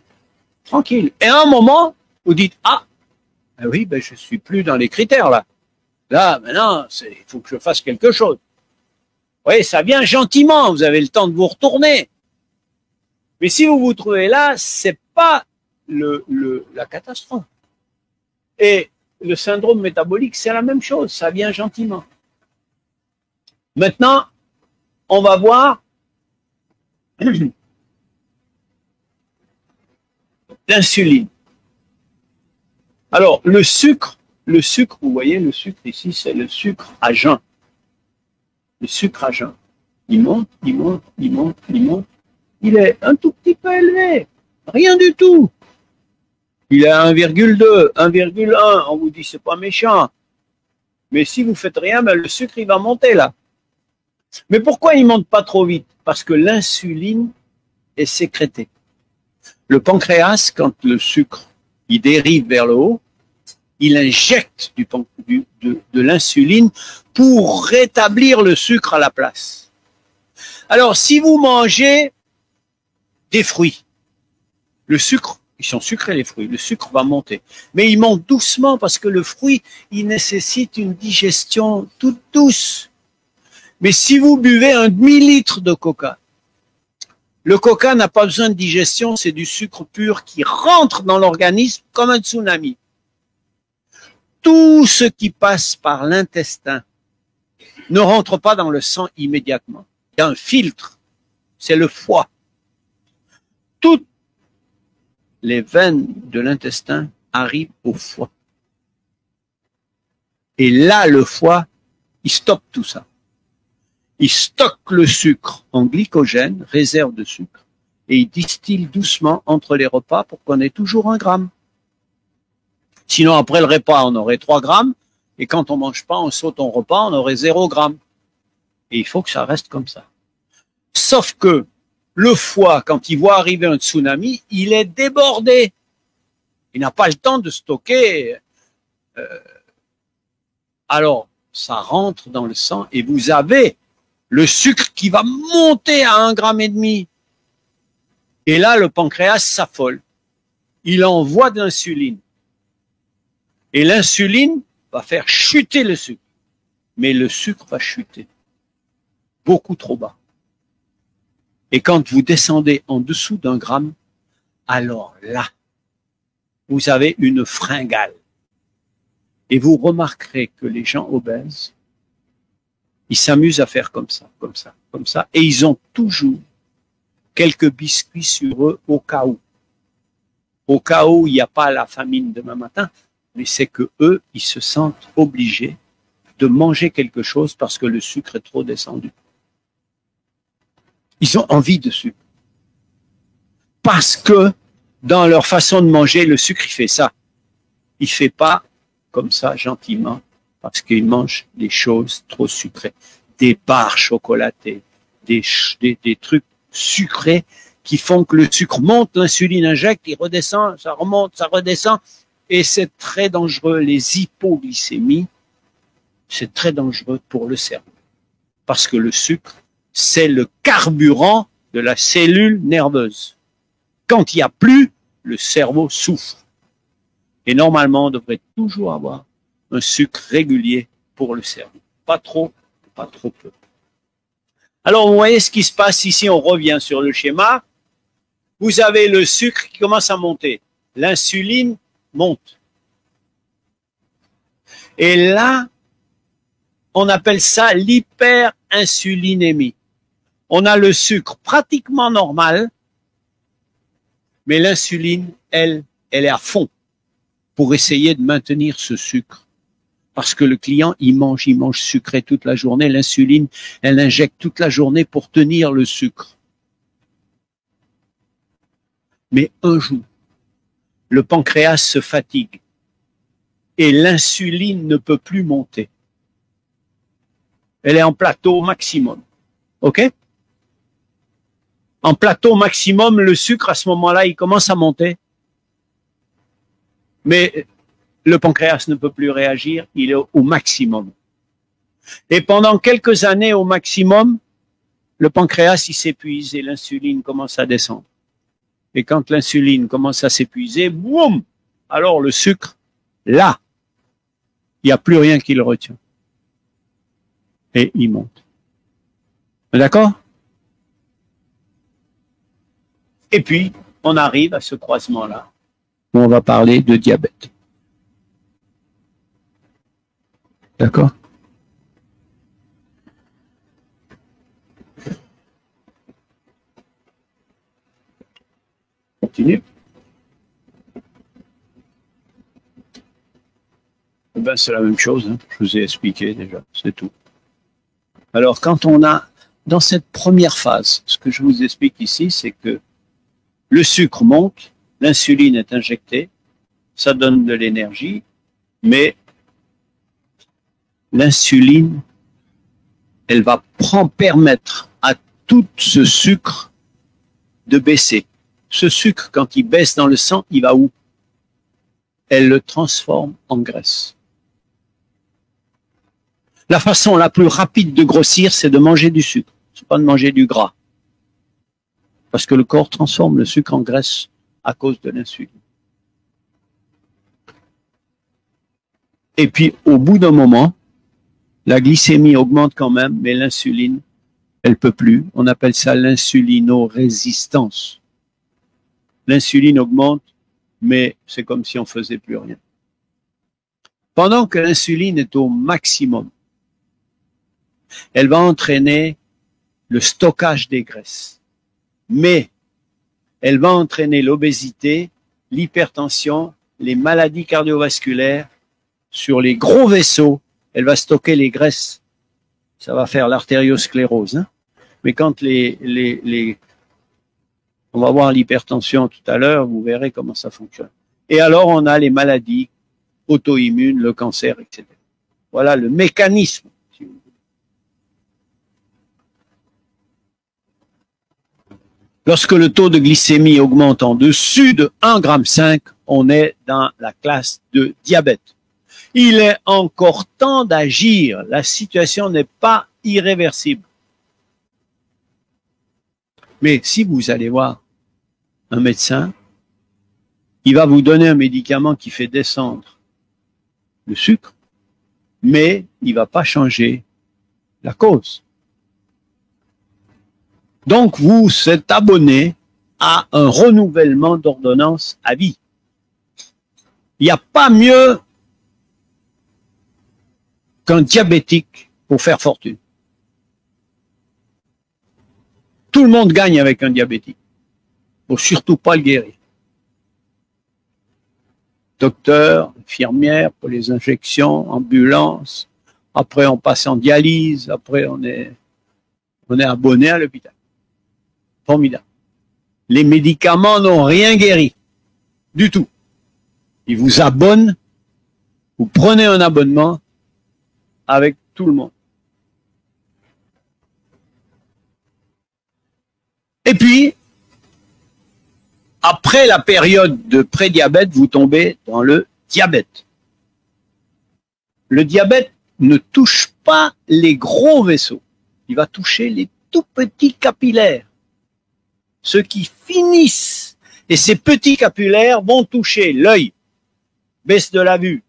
Tranquille. Et à un moment, vous dites, ah oui, ben je suis plus dans les critères là. Là, maintenant, il faut que je fasse quelque chose. Vous voyez, ça vient gentiment, vous avez le temps de vous retourner. Mais si vous vous trouvez là, c'est pas la catastrophe. Et le syndrome métabolique, c'est la même chose, ça vient gentiment. Maintenant, on va voir l'insuline. Alors, le sucre, vous voyez, le sucre ici, c'est le sucre à jeun. Le sucre à jeun. Il monte. Il est un tout petit peu élevé. Rien du tout. Il est à 1,2, 1,1. On vous dit, c'est pas méchant. Mais si vous faites rien, ben, le sucre, il va monter là. Mais pourquoi il monte pas trop vite? Parce que l'insuline est sécrétée. Le pancréas, quand le sucre il dérive vers le haut, il injecte de l'insuline pour rétablir le sucre à la place. Alors, si vous mangez des fruits, le sucre, ils sont sucrés les fruits, le sucre va monter. Mais il monte doucement parce que le fruit, il nécessite une digestion toute douce. Mais si vous buvez un demi-litre de coca, le coca n'a pas besoin de digestion, c'est du sucre pur qui rentre dans l'organisme comme un tsunami. Tout ce qui passe par l'intestin ne rentre pas dans le sang immédiatement. Il y a un filtre, c'est le foie. Toutes les veines de l'intestin arrivent au foie. Et là, le foie, il stoppe tout ça. Il stocke le sucre en glycogène, réserve de sucre, et il distille doucement entre les repas pour qu'on ait toujours 1 gramme. Sinon, après le repas, on aurait 3 grammes, et quand on mange pas, on saute en repas, on aurait 0 gramme. Et il faut que ça reste comme ça. Sauf que le foie, quand il voit arriver un tsunami, il est débordé. Il n'a pas le temps de stocker. Alors, ça rentre dans le sang et vous avez le sucre qui va monter à 1,5 gramme. Et là, le pancréas s'affole. Il envoie de l'insuline. Et l'insuline va faire chuter le sucre. Mais le sucre va chuter. Beaucoup trop bas. Et quand vous descendez en dessous d'1 gramme, alors là, vous avez une fringale. Et vous remarquerez que les gens obèses, ils s'amusent à faire comme ça, comme ça, comme ça. Et ils ont toujours quelques biscuits sur eux au cas où. Au cas où il n'y a pas la famine demain matin, mais c'est que eux, ils se sentent obligés de manger quelque chose parce que le sucre est trop descendu. Ils ont envie de sucre. Parce que dans leur façon de manger, le sucre, il fait ça. Il fait pas comme ça, gentiment, parce qu'ils mangent des choses trop sucrées. Des barres chocolatées, des trucs sucrés qui font que le sucre monte, l'insuline injecte, il redescend, ça remonte, ça redescend. Et c'est très dangereux. Les hypoglycémies, c'est très dangereux pour le cerveau. Parce que le sucre, c'est le carburant de la cellule nerveuse. Quand il n'y a plus, le cerveau souffre. Et normalement, on devrait toujours avoir un sucre régulier pour le cerveau. Pas trop, pas trop peu. Alors, vous voyez ce qui se passe ici, on revient sur le schéma. Vous avez le sucre qui commence à monter. L'insuline monte. Et là, on appelle ça l'hyperinsulinémie. On a le sucre pratiquement normal, mais l'insuline, elle est à fond pour essayer de maintenir ce sucre. Parce que le client, il mange sucré toute la journée. L'insuline, elle injecte toute la journée pour tenir le sucre. Mais un jour, le pancréas se fatigue et l'insuline ne peut plus monter. Elle est en plateau maximum. OK? En plateau maximum, le sucre, à ce moment-là, il commence à monter. Mais le pancréas ne peut plus réagir, il est au maximum. Et pendant quelques années au maximum, le pancréas, il s'épuise et l'insuline commence à descendre. Et quand l'insuline commence à s'épuiser, boum! Alors le sucre, là, il n'y a plus rien qui le retient. Et il monte. D'accord? Et puis, on arrive à ce croisement-là, où on va parler de diabète. D'accord? Continue. Eh ben, c'est la même chose, hein. Je vous ai expliqué déjà, c'est tout. Alors, quand on a, dans cette première phase, ce que je vous explique ici, c'est que le sucre monte, l'insuline est injectée, ça donne de l'énergie, mais l'insuline, elle va permettre à tout ce sucre de baisser. Ce sucre, quand il baisse dans le sang, il va où? Elle le transforme en graisse. La façon la plus rapide de grossir, c'est de manger du sucre. C'est pas de manger du gras. Parce que le corps transforme le sucre en graisse à cause de l'insuline. Et puis, au bout d'un moment, la glycémie augmente quand même, mais l'insuline, elle peut plus. On appelle ça l'insulinorésistance. L'insuline augmente, mais c'est comme si on faisait plus rien. Pendant que l'insuline est au maximum, elle va entraîner le stockage des graisses. Mais elle va entraîner l'obésité, l'hypertension, les maladies cardiovasculaires. Sur les gros vaisseaux, elle va stocker les graisses. Ça va faire l'artériosclérose. Hein? Mais quand on va voir l'hypertension tout à l'heure, vous verrez comment ça fonctionne. Et alors, on a les maladies auto-immunes, le cancer, etc. Voilà le mécanisme. Lorsque le taux de glycémie augmente en dessus de 1,5 g, on est dans la classe de diabète. Il est encore temps d'agir. La situation n'est pas irréversible. Mais si vous allez voir un médecin, il va vous donner un médicament qui fait descendre le sucre, mais il ne va pas changer la cause. Donc, vous êtes abonné à un renouvellement d'ordonnance à vie. Il n'y a pas mieux qu'un diabétique pour faire fortune. Tout le monde gagne avec un diabétique. Il ne faut surtout pas le guérir. Docteur, infirmière pour les injections, ambulance. Après, on passe en dialyse. Après, on est abonné à l'hôpital. Formidable. Les médicaments n'ont rien guéri. Du tout. Ils vous abonnent. Vous prenez un abonnement avec tout le monde. Et puis, après la période de prédiabète, vous tombez dans le diabète. Le diabète ne touche pas les gros vaisseaux. Il va toucher les tout petits capillaires. Ceux qui finissent. Et ces petits capillaires vont toucher l'œil, baisse de la vue,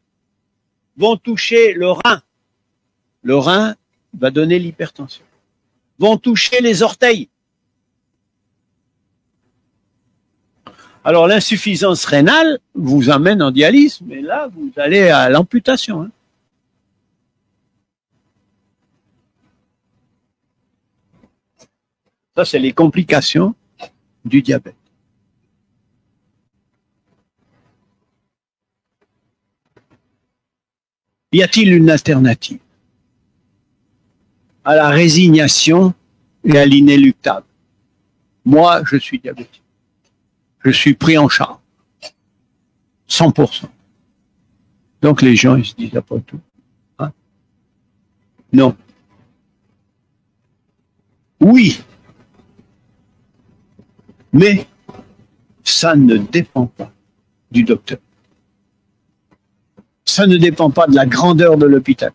vont toucher le rein. Le rein va donner l'hypertension. Vont toucher les orteils. Alors l'insuffisance rénale vous amène en dialyse, mais là vous allez à l'amputation. Hein. Ça c'est les complications du diabète. Y a-t-il une alternative à la résignation et à l'inéluctable? Moi, je suis diabétique. Je suis pris en charge. 100%. Donc les gens, ils se disent après tout. Hein? Non. Oui. Mais ça ne dépend pas du docteur. Ça ne dépend pas de la grandeur de l'hôpital,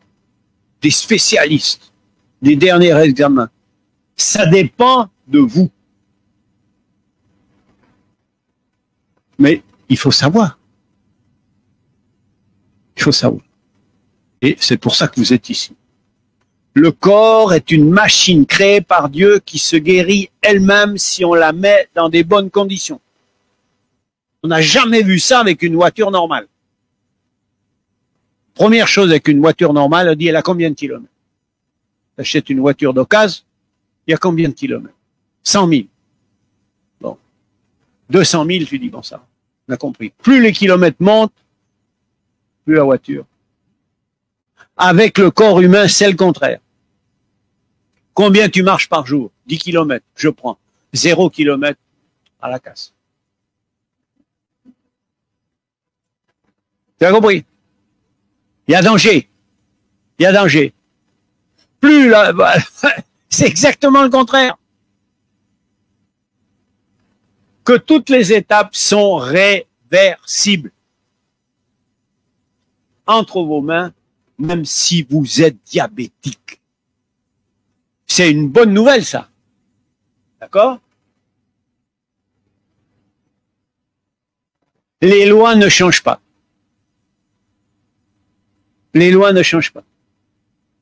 des spécialistes, des derniers examens. Ça dépend de vous. Mais il faut savoir. Il faut savoir. Et c'est pour ça que vous êtes ici. Le corps est une machine créée par Dieu qui se guérit elle-même si on la met dans des bonnes conditions. On n'a jamais vu ça avec une voiture normale. Première chose avec une voiture normale, on dit elle a combien de kilomètres? Tu achètes une voiture d'occasion, il y a combien de kilomètres? 100 000. Bon. 200 000, tu dis, bon ça, on a compris. Plus les kilomètres montent, plus la voiture. Avec le corps humain, c'est le contraire. Combien tu marches par jour? 10 kilomètres, je prends. 0 kilomètre à la casse. Tu as compris? Il y a danger. Il y a danger. Plus là, c'est exactement le contraire. Que toutes les étapes sont réversibles. Entre vos mains, même si vous êtes diabétique. C'est une bonne nouvelle, ça. D'accord? Les lois ne changent pas. Les lois ne changent pas.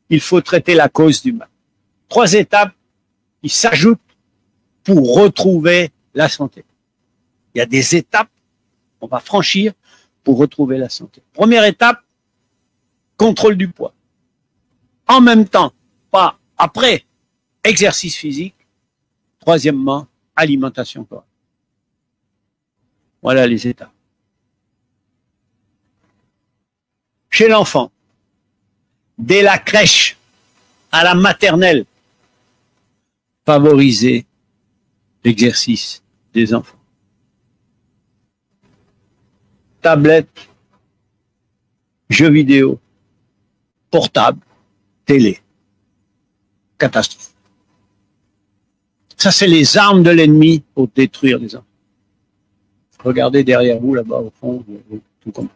Il faut traiter la cause du mal. 3 étapes qui s'ajoutent pour retrouver la santé. Il y a des étapes qu'on va franchir pour retrouver la santé. Première étape, contrôle du poids. En même temps, pas après, exercice physique. Troisièmement, alimentation correcte. Voilà les étapes. Chez l'enfant, dès la crèche à la maternelle, favoriser l'exercice des enfants. Tablette, jeux vidéo, portable, télé. Catastrophe. Ça, c'est les armes de l'ennemi pour détruire les enfants. Regardez derrière vous, là-bas, au fond, tout comme ça.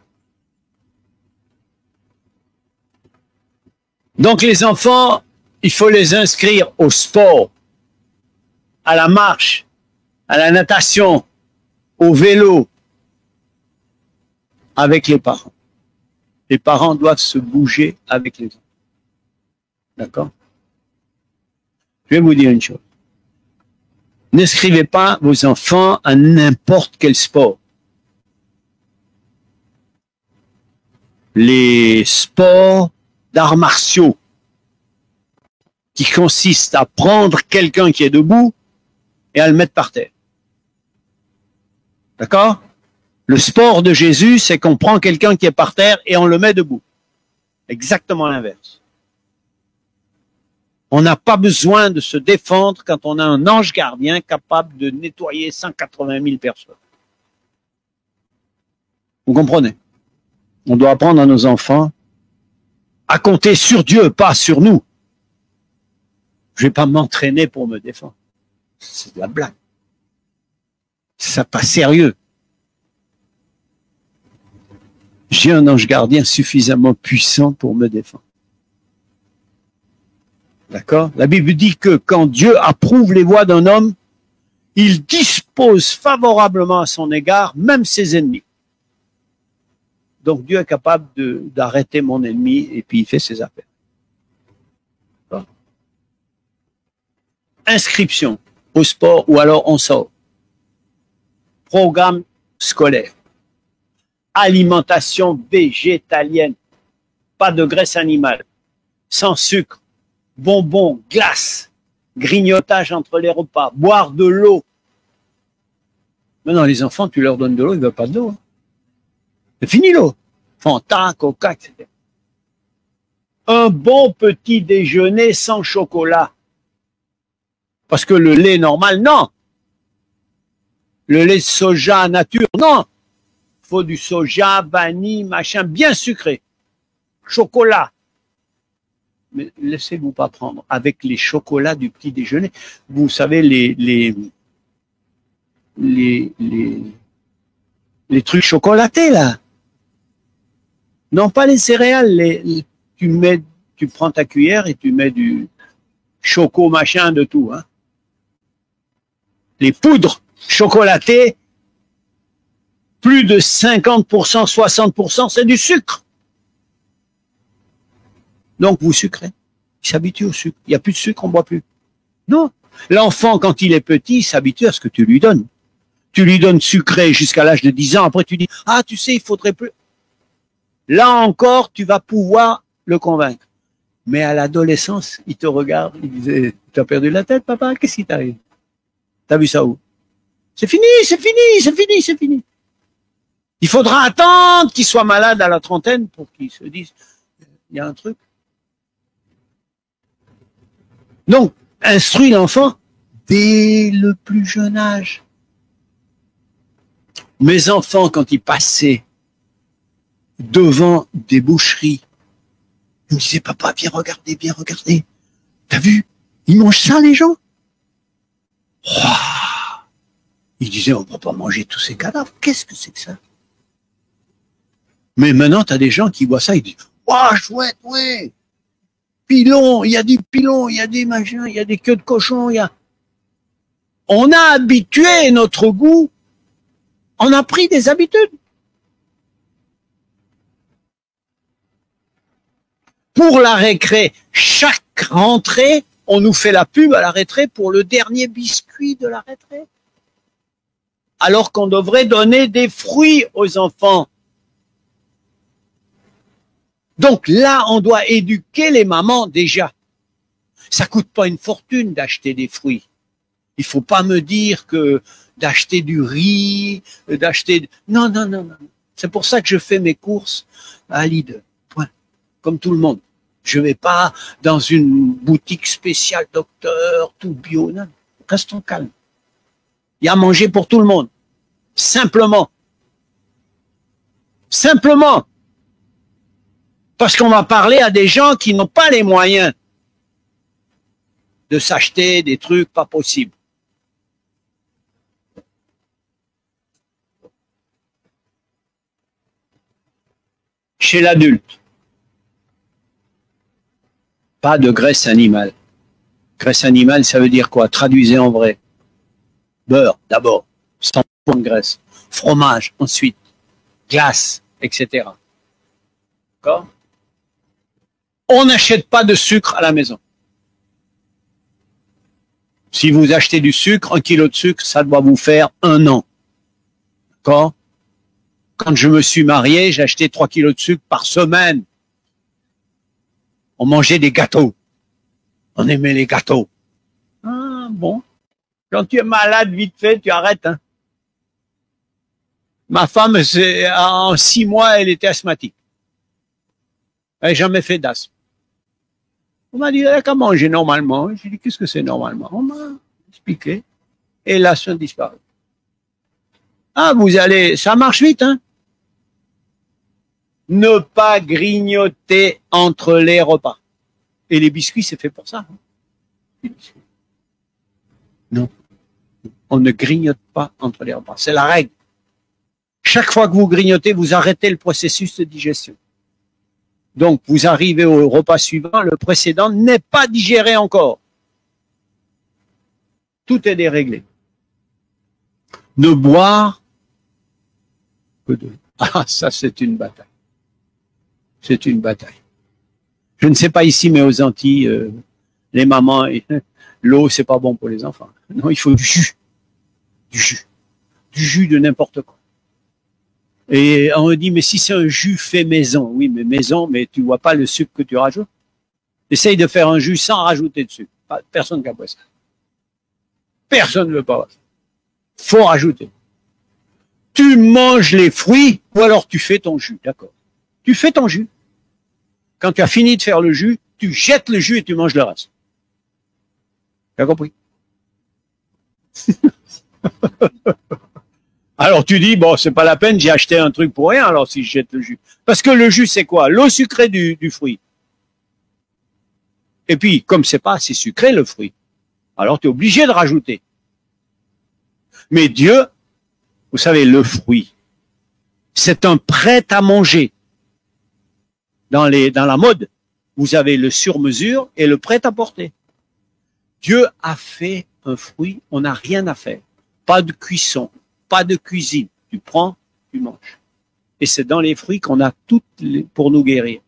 Donc les enfants, il faut les inscrire au sport, à la marche, à la natation, au vélo, avec les parents. Les parents doivent se bouger avec les enfants. D'accord? Je vais vous dire une chose. N'inscrivez pas vos enfants à n'importe quel sport. Les sports d'arts martiaux qui consistent à prendre quelqu'un qui est debout et à le mettre par terre. D'accord? Le sport de Jésus, c'est qu'on prend quelqu'un qui est par terre et on le met debout. Exactement l'inverse. On n'a pas besoin de se défendre quand on a un ange gardien capable de nettoyer 180 000 personnes. Vous comprenez? On doit apprendre à nos enfants à compter sur Dieu, pas sur nous. Je vais pas m'entraîner pour me défendre. C'est de la blague. C'est pas sérieux. J'ai un ange gardien suffisamment puissant pour me défendre. D'accord? La Bible dit que quand Dieu approuve les voies d'un homme, il dispose favorablement à son égard même ses ennemis. Donc Dieu est capable d'arrêter mon ennemi et puis il fait ses affaires. Bon. Inscription au sport ou alors on sort. Programme scolaire. Alimentation végétalienne. Pas de graisse animale. Sans sucre. Bonbons, glace. Grignotage entre les repas. Boire de l'eau. Maintenant les enfants, tu leur donnes de l'eau, ils ne veulent pas de l'eau. Hein. C'est fini l'eau. Fanta, Coca, etc. Un bon petit déjeuner sans chocolat. Parce que le lait normal, non. le lait de soja nature. Non, il faut du soja, vanille, machin, bien sucré. Chocolat. Mais laissez-vous pas prendre avec les chocolats du petit déjeuner. Vous savez, les trucs chocolatés, là. Non, pas les céréales. Tu prends ta cuillère et tu mets du choco, machin, de tout, hein. Les poudres chocolatées, plus de 50%, 60%, c'est du sucre. Donc, vous sucrez. Il s'habitue au sucre. Il n'y a plus de sucre, on ne boit plus. Non. L'enfant, quand il est petit, il s'habitue à ce que tu lui donnes. Tu lui donnes sucré jusqu'à l'âge de 10 ans. Après, tu dis, ah, tu sais, il faudrait plus. Là encore, tu vas pouvoir le convaincre. Mais à l'adolescence, il te regarde, il disait, tu as perdu la tête, papa? Qu'est-ce qui t'arrive? T'as vu ça où? C'est fini, c'est fini, c'est fini, c'est fini. Il faudra attendre qu'il soit malade à la trentaine pour qu'il se dise, il y a un truc. Donc, instruis l'enfant dès le plus jeune âge. Mes enfants, quand ils passaient devant des boucheries, ils me disaient, papa, viens regarder, viens regarder. T'as vu? Ils mangent ça, les gens? Wow. Ils disaient, on ne peut pas manger tous ces cadavres. Qu'est-ce que c'est que ça? Mais maintenant, tu as des gens qui voient ça, ils disent, waouh, chouette, ouais. Pilon, il y a du pilon, il y a des machins, il y a des queues de cochon, il y a... On a habitué notre goût, on a pris des habitudes. Pour la récré, chaque rentrée, on nous fait la pub à la récré pour le dernier biscuit de la récré. Alors qu'on devrait donner des fruits aux enfants. Donc là, on doit éduquer les mamans déjà. Ça coûte pas une fortune d'acheter des fruits. Il faut pas me dire que d'acheter du riz, d'acheter... Non, non, non, non. C'est pour ça que je fais mes courses à Lidl. Point. Comme tout le monde. Je vais pas dans une boutique spéciale docteur, tout bio. Non, restons calmes. Il y a à manger pour tout le monde. Simplement. Simplement. Parce qu'on va parler à des gens qui n'ont pas les moyens de s'acheter des trucs pas possibles. Chez l'adulte, pas de graisse animale. Graisse animale, ça veut dire quoi? Traduisez en vrai. Beurre, d'abord, 100% de graisse. Fromage, ensuite. Glace, etc. D'accord? On n'achète pas de sucre à la maison. Si vous achetez du sucre, 1 kilo de sucre, ça doit vous faire 1 an. D'accord? Quand je me suis marié, j'ai acheté 3 kilos de sucre par semaine. On mangeait des gâteaux. On aimait les gâteaux. Ah, bon. Quand tu es malade, vite fait, tu arrêtes, hein. Ma femme, en 6 mois, elle était asthmatique. Elle n'a jamais fait d'asthme. On m'a dit, elle n'a qu'à manger normalement. J'ai dit, qu'est-ce que c'est normalement? On m'a expliqué. Et l'asthme disparaît. Ah, ça marche vite, hein? Ne pas grignoter entre les repas. Et les biscuits, c'est fait pour ça. Hein? Non. On ne grignote pas entre les repas. C'est la règle. Chaque fois que vous grignotez, vous arrêtez le processus de digestion. Donc, vous arrivez au repas suivant, le précédent n'est pas digéré encore. Tout est déréglé. Ne boire que de... Ah, ça, c'est une bataille. C'est une bataille. Je ne sais pas ici, mais aux Antilles, les mamans, l'eau, c'est pas bon pour les enfants. Non, il faut du jus. Du jus. Du jus de n'importe quoi. Et on dit, mais si c'est un jus fait maison, oui, mais maison, mais tu vois pas le sucre que tu rajoutes. Essaye de faire un jus sans rajouter de sucre. Personne n'a pas ça. Personne ne veut pas. Faut rajouter. Tu manges les fruits ou alors tu fais ton jus, d'accord. Tu fais ton jus. Quand tu as fini de faire le jus, tu jettes le jus et tu manges le reste. Tu as compris? Alors tu dis, bon, c'est pas la peine, j'ai acheté un truc pour rien, alors si je jette le jus. Parce que le jus, c'est quoi? L'eau sucrée du fruit. Et puis, comme c'est pas assez sucré, le fruit, alors tu es obligé de rajouter. Mais Dieu, vous savez, le fruit, c'est un prêt à manger. Dans la mode, vous avez le sur-mesure et le prêt à porter. Dieu a fait un fruit, on n'a rien à faire. Pas de cuisson, pas de cuisine. Tu prends, tu manges. Et c'est dans les fruits qu'on a toutes pour nous guérir.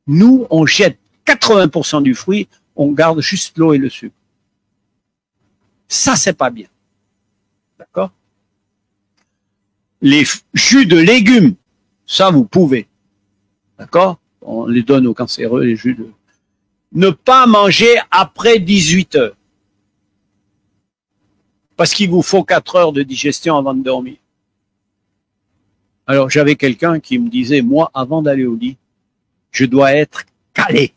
Nous, on jette 80% du fruit, on garde juste l'eau et le sucre. Ça, c'est pas bien. D'accord? Les jus de légumes, ça, vous pouvez. D'accord? On les donne aux cancéreux, les jus de... Ne pas manger après 18 heures. Parce qu'il vous faut 4 heures de digestion avant de dormir. Alors, j'avais quelqu'un qui me disait, moi, avant d'aller au lit, je dois être calé.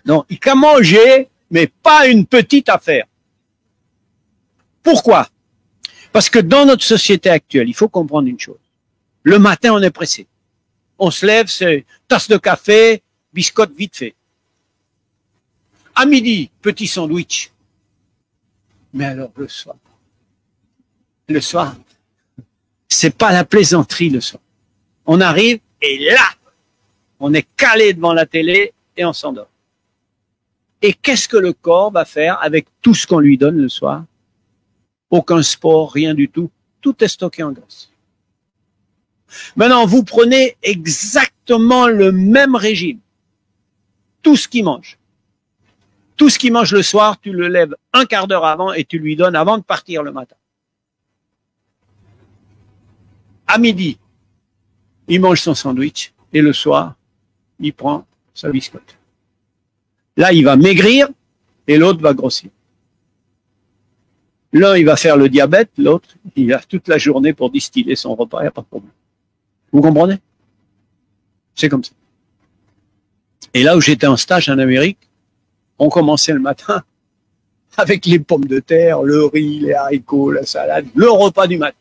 Non, il qu'à manger, mais pas une petite affaire. Pourquoi? Parce que dans notre société actuelle, il faut comprendre une chose. Le matin, on est pressé. On se lève, c'est tasse de café, biscotte vite fait. À midi, petit sandwich. Mais alors le soir, c'est pas la plaisanterie le soir. On arrive et là, on est calé devant la télé et on s'endort. Et qu'est-ce que le corps va faire avec tout ce qu'on lui donne le soir? Aucun sport, rien du tout. Tout est stocké en graisse. Maintenant, vous prenez exactement le même régime. Tout ce qu'il mange. Tout ce qu'il mange le soir, tu le lèves un quart d'heure avant et tu lui donnes avant de partir le matin. À midi, il mange son sandwich et le soir, il prend sa biscotte. Là, il va maigrir et l'autre va grossir. L'un, il va faire le diabète, l'autre, il a toute la journée pour distiller son repas, il n'y a pas de problème. Vous comprenez? C'est comme ça. Et là où j'étais en stage en Amérique, on commençait le matin avec les pommes de terre, le riz, les haricots, la salade, le repas du matin.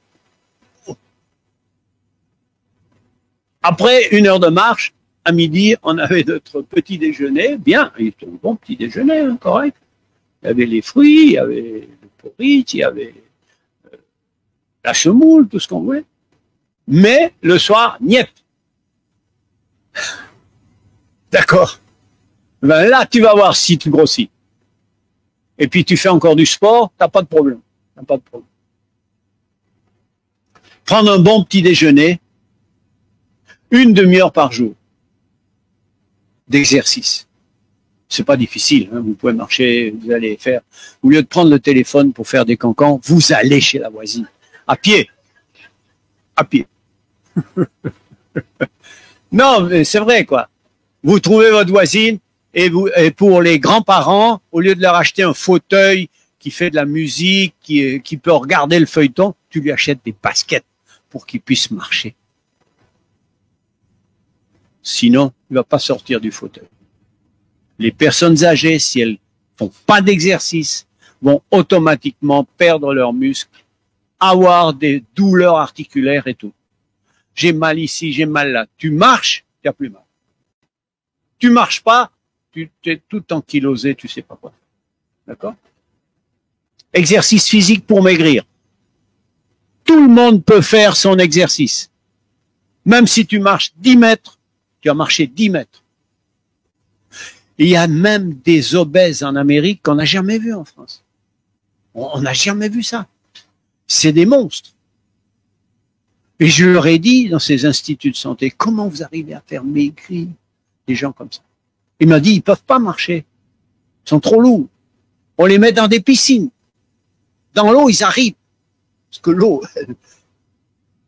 Après 1 heure de marche, à midi, on avait notre petit déjeuner, bien, il était un bon petit déjeuner, hein, correct. Il y avait les fruits, il y avait le porridge, il y avait la semoule, tout ce qu'on voulait. Mais le soir, niet. D'accord. Ben là, tu vas voir si tu grossis. Et puis tu fais encore du sport, t'as pas de problème. T'as pas de problème. Prendre un bon petit déjeuner, 1 demi-heure par jour d'exercice. C'est pas difficile, hein, vous pouvez marcher, vous allez faire. Au lieu de prendre le téléphone pour faire des cancans, vous allez chez la voisine. À pied. À pied. Non, mais c'est vrai, quoi. Vous trouvez votre voisine et pour les grands-parents, au lieu de leur acheter un fauteuil qui fait de la musique, qui peut regarder le feuilleton, tu lui achètes des baskets pour qu'il puisse marcher. Sinon, il ne va pas sortir du fauteuil. Les personnes âgées, si elles font pas d'exercice, vont automatiquement perdre leurs muscles, avoir des douleurs articulaires et tout. J'ai mal ici, j'ai mal là. Tu marches, tu n'as plus mal. Tu marches pas, tu es tout ankylosé, tu sais pas quoi. D'accord? Exercice physique pour maigrir. Tout le monde peut faire son exercice. Même si tu marches 10 mètres, tu as marché 10 mètres. Il y a même des obèses en Amérique qu'on n'a jamais vu en France. On n'a jamais vu ça. C'est des monstres. Et je leur ai dit dans ces instituts de santé, comment vous arrivez à faire maigrir des gens comme ça? Il m'a dit, ils peuvent pas marcher. Ils sont trop lourds. On les met dans des piscines. Dans l'eau, ils arrivent. Parce que l'eau...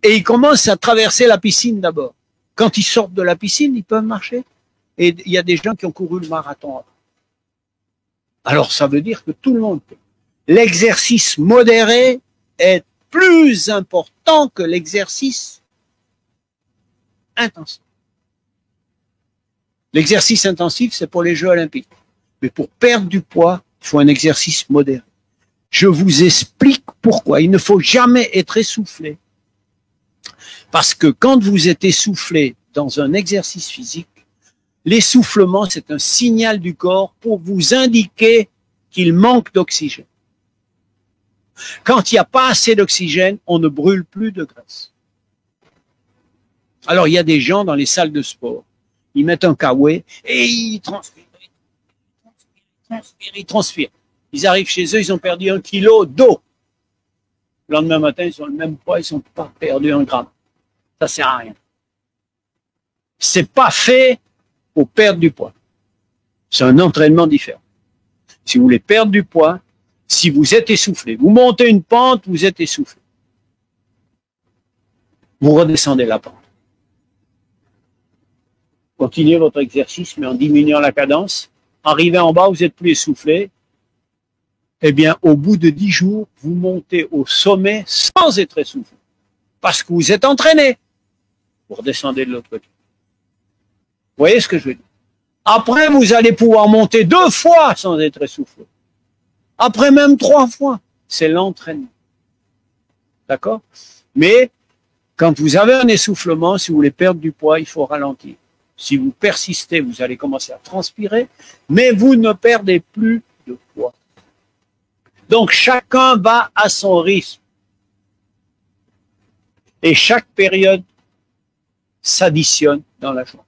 Et ils commencent à traverser la piscine d'abord. Quand ils sortent de la piscine, ils peuvent marcher. Et il y a des gens qui ont couru le marathon. Alors, ça veut dire que tout le monde peut. L'exercice modéré est plus important que l'exercice intensif. L'exercice intensif, c'est pour les Jeux olympiques. Mais pour perdre du poids, il faut un exercice modéré. Je vous explique pourquoi. Il ne faut jamais être essoufflé. Parce que quand vous êtes essoufflé dans un exercice physique, l'essoufflement, c'est un signal du corps pour vous indiquer qu'il manque d'oxygène. Quand il n'y a pas assez d'oxygène, on ne brûle plus de graisse. Alors, il y a des gens dans les salles de sport, ils mettent un kawaii et ils transpirent. Ils arrivent chez eux, ils ont perdu 1 kilo d'eau. Le lendemain matin, ils ont le même poids, ils n'ont pas perdu 1 gramme. Ça sert à rien. C'est pas fait pour perdre du poids. C'est un entraînement différent. Si vous voulez perdre du poids, si vous êtes essoufflé, vous montez une pente, vous êtes essoufflé. Vous redescendez la pente. Continuez votre exercice, mais en diminuant la cadence. Arrivez en bas, vous n'êtes plus essoufflé. Eh bien, au bout de 10 jours, vous montez au sommet sans être essoufflé. Parce que vous êtes entraîné. Vous redescendez de l'autre côté. Vous voyez ce que je veux dire? Après, vous allez pouvoir monter 2 fois sans être essoufflé. Après même 3 fois. C'est l'entraînement. D'accord? Mais, quand vous avez un essoufflement, si vous voulez perdre du poids, il faut ralentir. Si vous persistez, vous allez commencer à transpirer, mais vous ne perdez plus de poids. Donc, chacun va à son rythme. Et chaque période s'additionne dans la journée.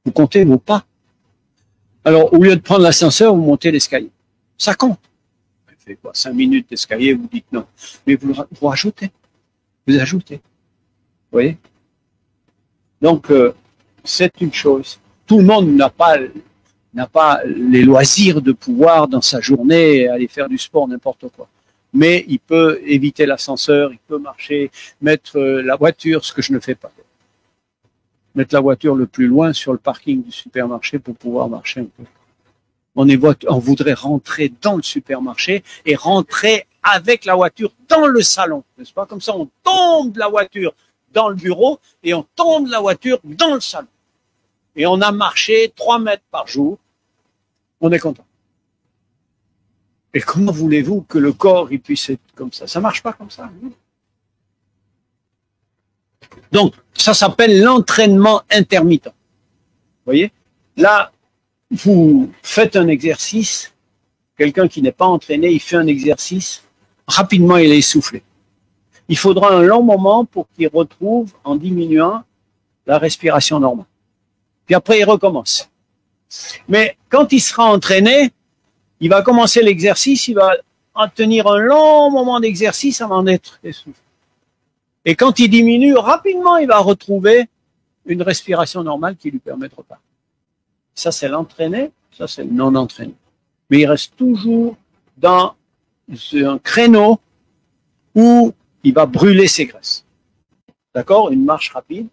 Vous comptez vos pas. Alors, au lieu de prendre l'ascenseur, vous montez l'escalier. Ça compte. Vous faites quoi, 5 minutes d'escalier, vous dites non. Mais vous rajoutez. Vous ajoutez. Vous voyez? Donc, c'est une chose. Tout le monde n'a pas les loisirs de pouvoir, dans sa journée, aller faire du sport, n'importe quoi. Mais il peut éviter l'ascenseur, il peut marcher, mettre la voiture, ce que je ne fais pas. Mettre la voiture le plus loin sur le parking du supermarché pour pouvoir marcher un peu. On voudrait rentrer dans le supermarché et rentrer avec la voiture dans le salon. N'est-ce pas? Comme ça, on tombe de la voiture dans le bureau et on tombe de la voiture dans le salon. Et on a marché 3 mètres par jour. On est content. Et comment voulez-vous que le corps il puisse être comme ça? Ça marche pas comme ça. Donc, ça s'appelle l'entraînement intermittent. Vous voyez? Là, vous faites un exercice, quelqu'un qui n'est pas entraîné, il fait un exercice, rapidement il est essoufflé. Il faudra un long moment pour qu'il retrouve, en diminuant, la respiration normale. Puis après, il recommence. Mais quand il sera entraîné, il va commencer l'exercice, il va tenir un long moment d'exercice avant d'être essoufflé. Et quand il diminue, rapidement, il va retrouver une respiration normale qui lui permet de repartir. Ça, c'est l'entraîné, ça, c'est le non-entraîné. Mais il reste toujours dans un créneau où il va brûler ses graisses. D'accord? Une marche rapide,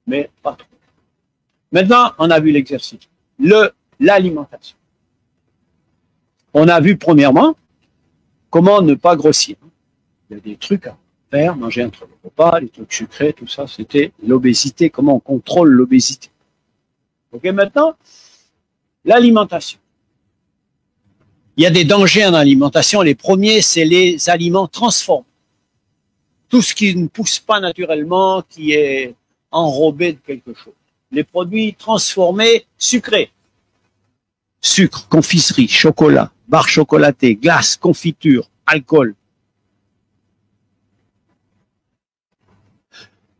mais pas trop. Maintenant, on a vu l'exercice. L'alimentation. On a vu, premièrement, comment ne pas grossir. Il y a des trucs à faire, manger entre les repas, les trucs sucrés, tout ça, c'était l'obésité, comment on contrôle l'obésité. Ok, maintenant, l'alimentation. Il y a des dangers en alimentation. Les premiers, c'est les aliments transformés. Tout ce qui ne pousse pas naturellement, qui est enrobé de quelque chose. Les produits transformés sucrés. Sucre, confiserie, chocolat, barres chocolatées, glace, confiture, alcool.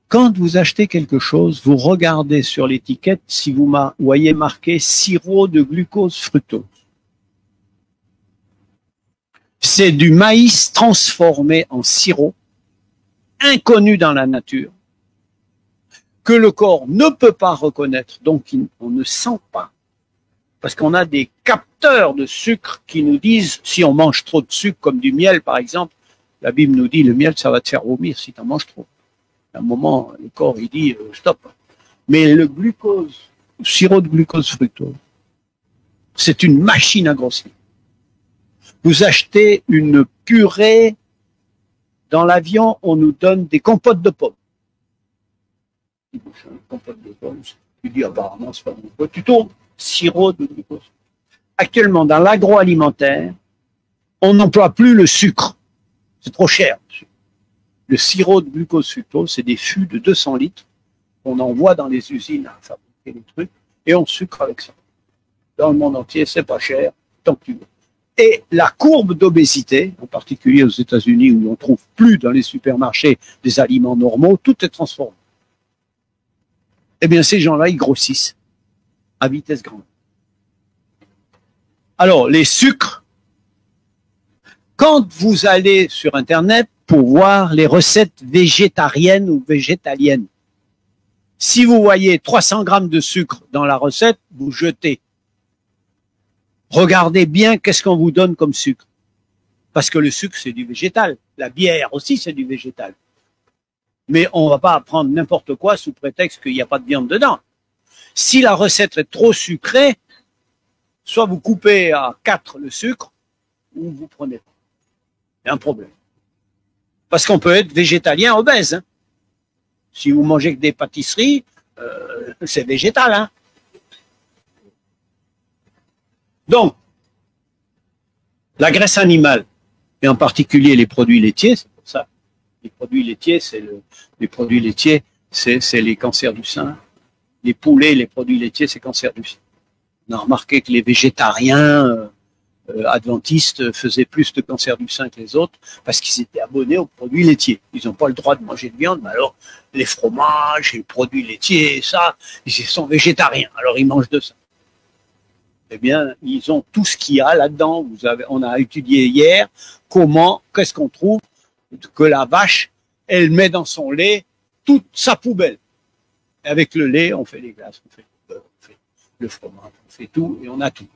Quand vous achetez quelque chose, vous regardez sur l'étiquette si vous voyez marqué sirop de glucose fructose. C'est du maïs transformé en sirop, inconnu dans la nature, que le corps ne peut pas reconnaître, donc on ne sent pas. Parce qu'on a des capteurs de sucre qui nous disent, si on mange trop de sucre, comme du miel par exemple, la Bible nous dit, le miel, ça va te faire vomir si tu en manges trop. À un moment, le corps, il dit, stop. Mais le glucose, le sirop de glucose fructose, c'est une machine à grossir. Vous achetez une purée, dans l'avion, on nous donne des compotes de pommes. Compote de pommes, tu dis, apparemment, c'est pas bon. Tu tournes, sirop de glucose. Actuellement, dans l'agroalimentaire, On n'emploie plus le sucre. C'est trop cher. Le sirop de glucose fructose, c'est des fûts de 200 litres qu'on envoie dans les usines à fabriquer des trucs et on sucre avec ça. Dans le monde entier, c'est pas cher, tant que tu veux. Et la courbe d'obésité, en particulier aux États-Unis où on ne trouve plus dans les supermarchés des aliments normaux, tout est transformé. Eh bien, ces gens-là, ils grossissent à vitesse grande. Alors, les sucres, quand vous allez sur Internet pour voir les recettes végétariennes ou végétaliennes, si vous voyez 300 grammes de sucre dans la recette, vous jetez. Regardez bien qu'est-ce qu'on vous donne comme sucre. Parce que le sucre, c'est du végétal. La bière aussi, c'est du végétal. Mais on ne va pas prendre n'importe quoi sous prétexte qu'il n'y a pas de viande dedans. Si la recette est trop sucrée, soit vous coupez à 4 le sucre, ou vous prenez pas. Il y a un problème. Parce qu'on peut être végétalien obèse. Hein. Si vous mangez que des pâtisseries, c'est végétal. Hein. Donc, la graisse animale, et en particulier les produits laitiers, c'est pour ça. Les produits laitiers, c'est les cancers du sein. Les poulets, les produits laitiers, c'est cancer du sein. On a remarqué que les végétariens adventistes faisaient plus de cancer du sein que les autres parce qu'ils étaient abonnés aux produits laitiers. Ils n'ont pas le droit de manger de viande, mais alors les fromages, les produits laitiers, ça, ils sont végétariens, alors ils mangent de ça. Eh bien, ils ont tout ce qu'il y a là-dedans. On a étudié hier qu'est-ce qu'on trouve que la vache, elle met dans son lait toute sa poubelle. Et avec le lait, on fait les glaces, on fait le beurre, on fait le fromage, on fait tout et on a tout.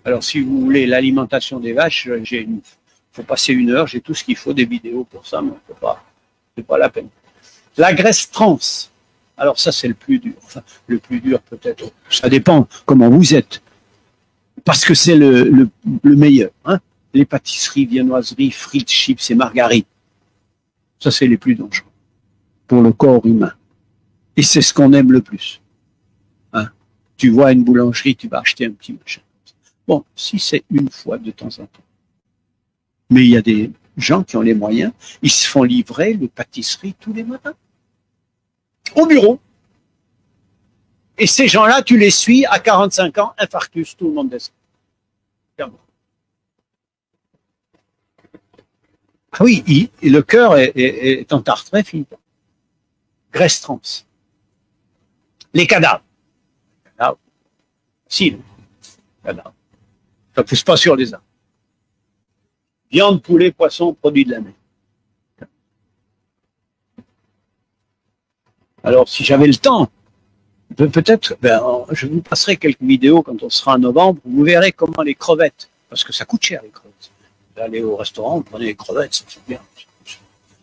Alors, si vous voulez l'alimentation des vaches, faut passer 1 heure, j'ai tout ce qu'il faut, des vidéos pour ça, mais c'est pas la peine. La graisse trans. Alors ça, c'est le plus dur. Enfin, le plus dur peut-être, ça dépend comment vous êtes. Parce que c'est le meilleur. Hein. Les pâtisseries, viennoiseries, frites, chips et margarines. Ça, c'est les plus dangereux pour le corps humain. Et c'est ce qu'on aime le plus. Hein. Tu vois une boulangerie, tu vas acheter un petit machin. Bon, si c'est une fois de temps en temps. Mais il y a des gens qui ont les moyens, ils se font livrer les pâtisseries tous les matins. Au bureau. Et ces gens-là, tu les suis, à 45 ans, infarctus, tout le monde descend. Ah oui, le cœur est en tarte très fine. Graisse trans. Les cadavres. Si, cadavres. Ça ne pousse pas sur les arbres. Viande, poulet, poisson, produits de la mer. Alors, si j'avais le temps, peut-être, je vous passerai quelques vidéos quand on sera en novembre. Vous verrez comment les crevettes, parce que ça coûte cher les crevettes. Vous allez au restaurant, vous prenez les crevettes, ça fait bien.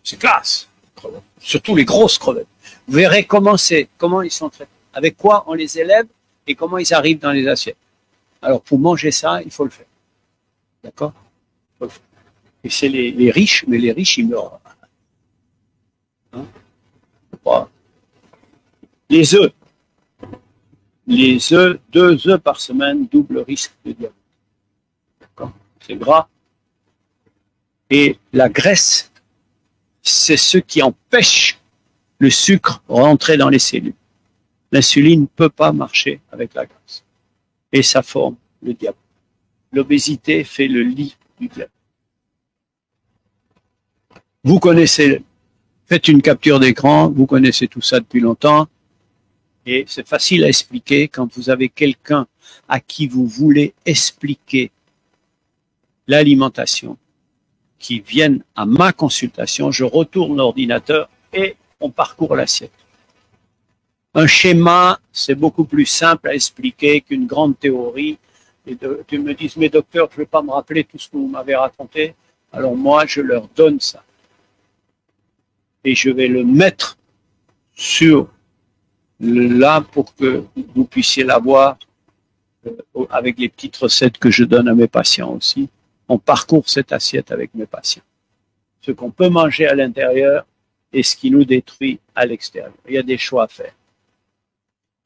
C'est classe. Surtout les grosses crevettes. Vous verrez comment ils sont traités. Avec quoi on les élève et comment ils arrivent dans les assiettes. Alors, pour manger ça, il faut le faire. D'accord? Et c'est les riches, mais les riches, ils meurent. Hein? Voilà. Les œufs. Les œufs, 2 œufs par semaine, double risque de diabète. D'accord? C'est gras. Et la graisse, c'est ce qui empêche le sucre rentrer dans les cellules. L'insuline ne peut pas marcher avec la graisse. Et ça forme le diabète. L'obésité fait le lit du diabète. Vous connaissez, faites une capture d'écran, vous connaissez tout ça depuis longtemps. Et c'est facile à expliquer quand vous avez quelqu'un à qui vous voulez expliquer l'alimentation, qui vienne à ma consultation, je retourne l'ordinateur et on parcourt l'assiette. Un schéma, c'est beaucoup plus simple à expliquer qu'une grande théorie. Et tu me dis, mais docteur, je ne vais pas me rappeler tout ce que vous m'avez raconté. Alors moi, je leur donne ça. Et je vais le mettre sur là pour que vous puissiez l'avoir avec les petites recettes que je donne à mes patients aussi. On parcourt cette assiette avec mes patients. Ce qu'on peut manger à l'intérieur et ce qui nous détruit à l'extérieur. Il y a des choix à faire.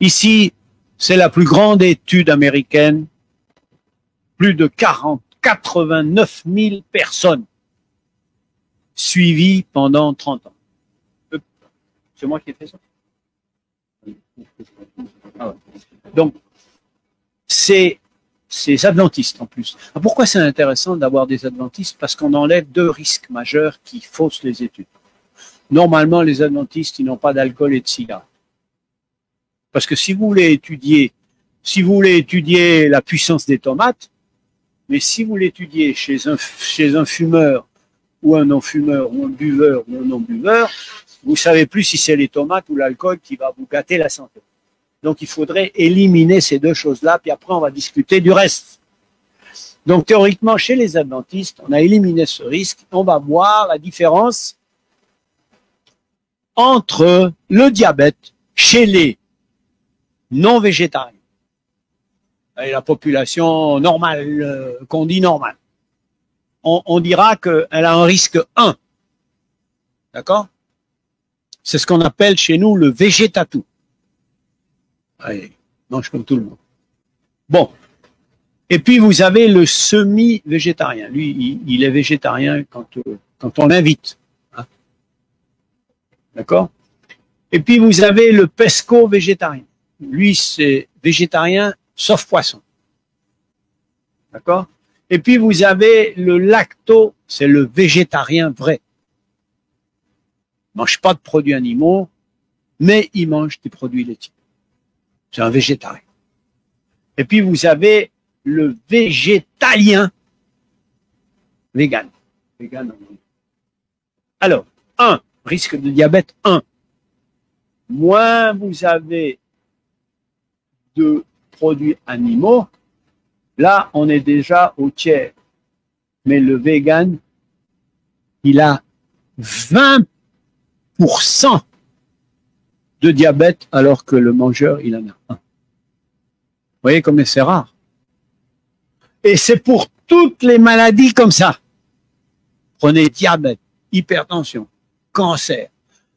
Ici, c'est la plus grande étude américaine. Plus de 4 89 000 personnes suivies pendant 30 ans. C'est moi qui ai fait ça. Ah ouais. Donc, c'est adventistes en plus. Pourquoi c'est intéressant d'avoir des adventistes? Parce qu'on enlève deux risques majeurs qui faussent les études. Normalement, les adventistes, ils n'ont pas d'alcool et de cigares. Parce que si vous voulez étudier la puissance des tomates, mais si vous l'étudiez chez un fumeur ou un non-fumeur ou un buveur ou un non-buveur, vous savez plus si c'est les tomates ou l'alcool qui va vous gâter la santé. Donc, il faudrait éliminer ces deux choses-là, puis après, on va discuter du reste. Donc, théoriquement, chez les adventistes, on a éliminé ce risque. On va voir la différence entre le diabète chez les non-végétariens et la population normale, qu'on dit normale. On dira qu'elle a un risque 1. D'accord? C'est ce qu'on appelle chez nous le végétatou. Allez, mange comme tout le monde. Bon. Et puis, vous avez le semi-végétarien. Lui, il est végétarien quand on l'invite. Hein? D'accord? Et puis, vous avez le pesco-végétarien. Lui, c'est végétarien, sauf poisson. D'accord? Et puis, vous avez le lacto, c'est le végétarien vrai. Il ne mange pas de produits animaux, mais il mange des produits laitiers. C'est un végétarien. Et puis, vous avez le végétalien vegan. Alors, 1, risque de diabète 1. Moins vous avez de produits animaux, là, on est déjà au tiers. Mais le vegan, il a 20% de diabète, alors que le mangeur, il en a 1. Vous voyez comme c'est rare. Et c'est pour toutes les maladies comme ça. Prenez diabète, hypertension, cancer.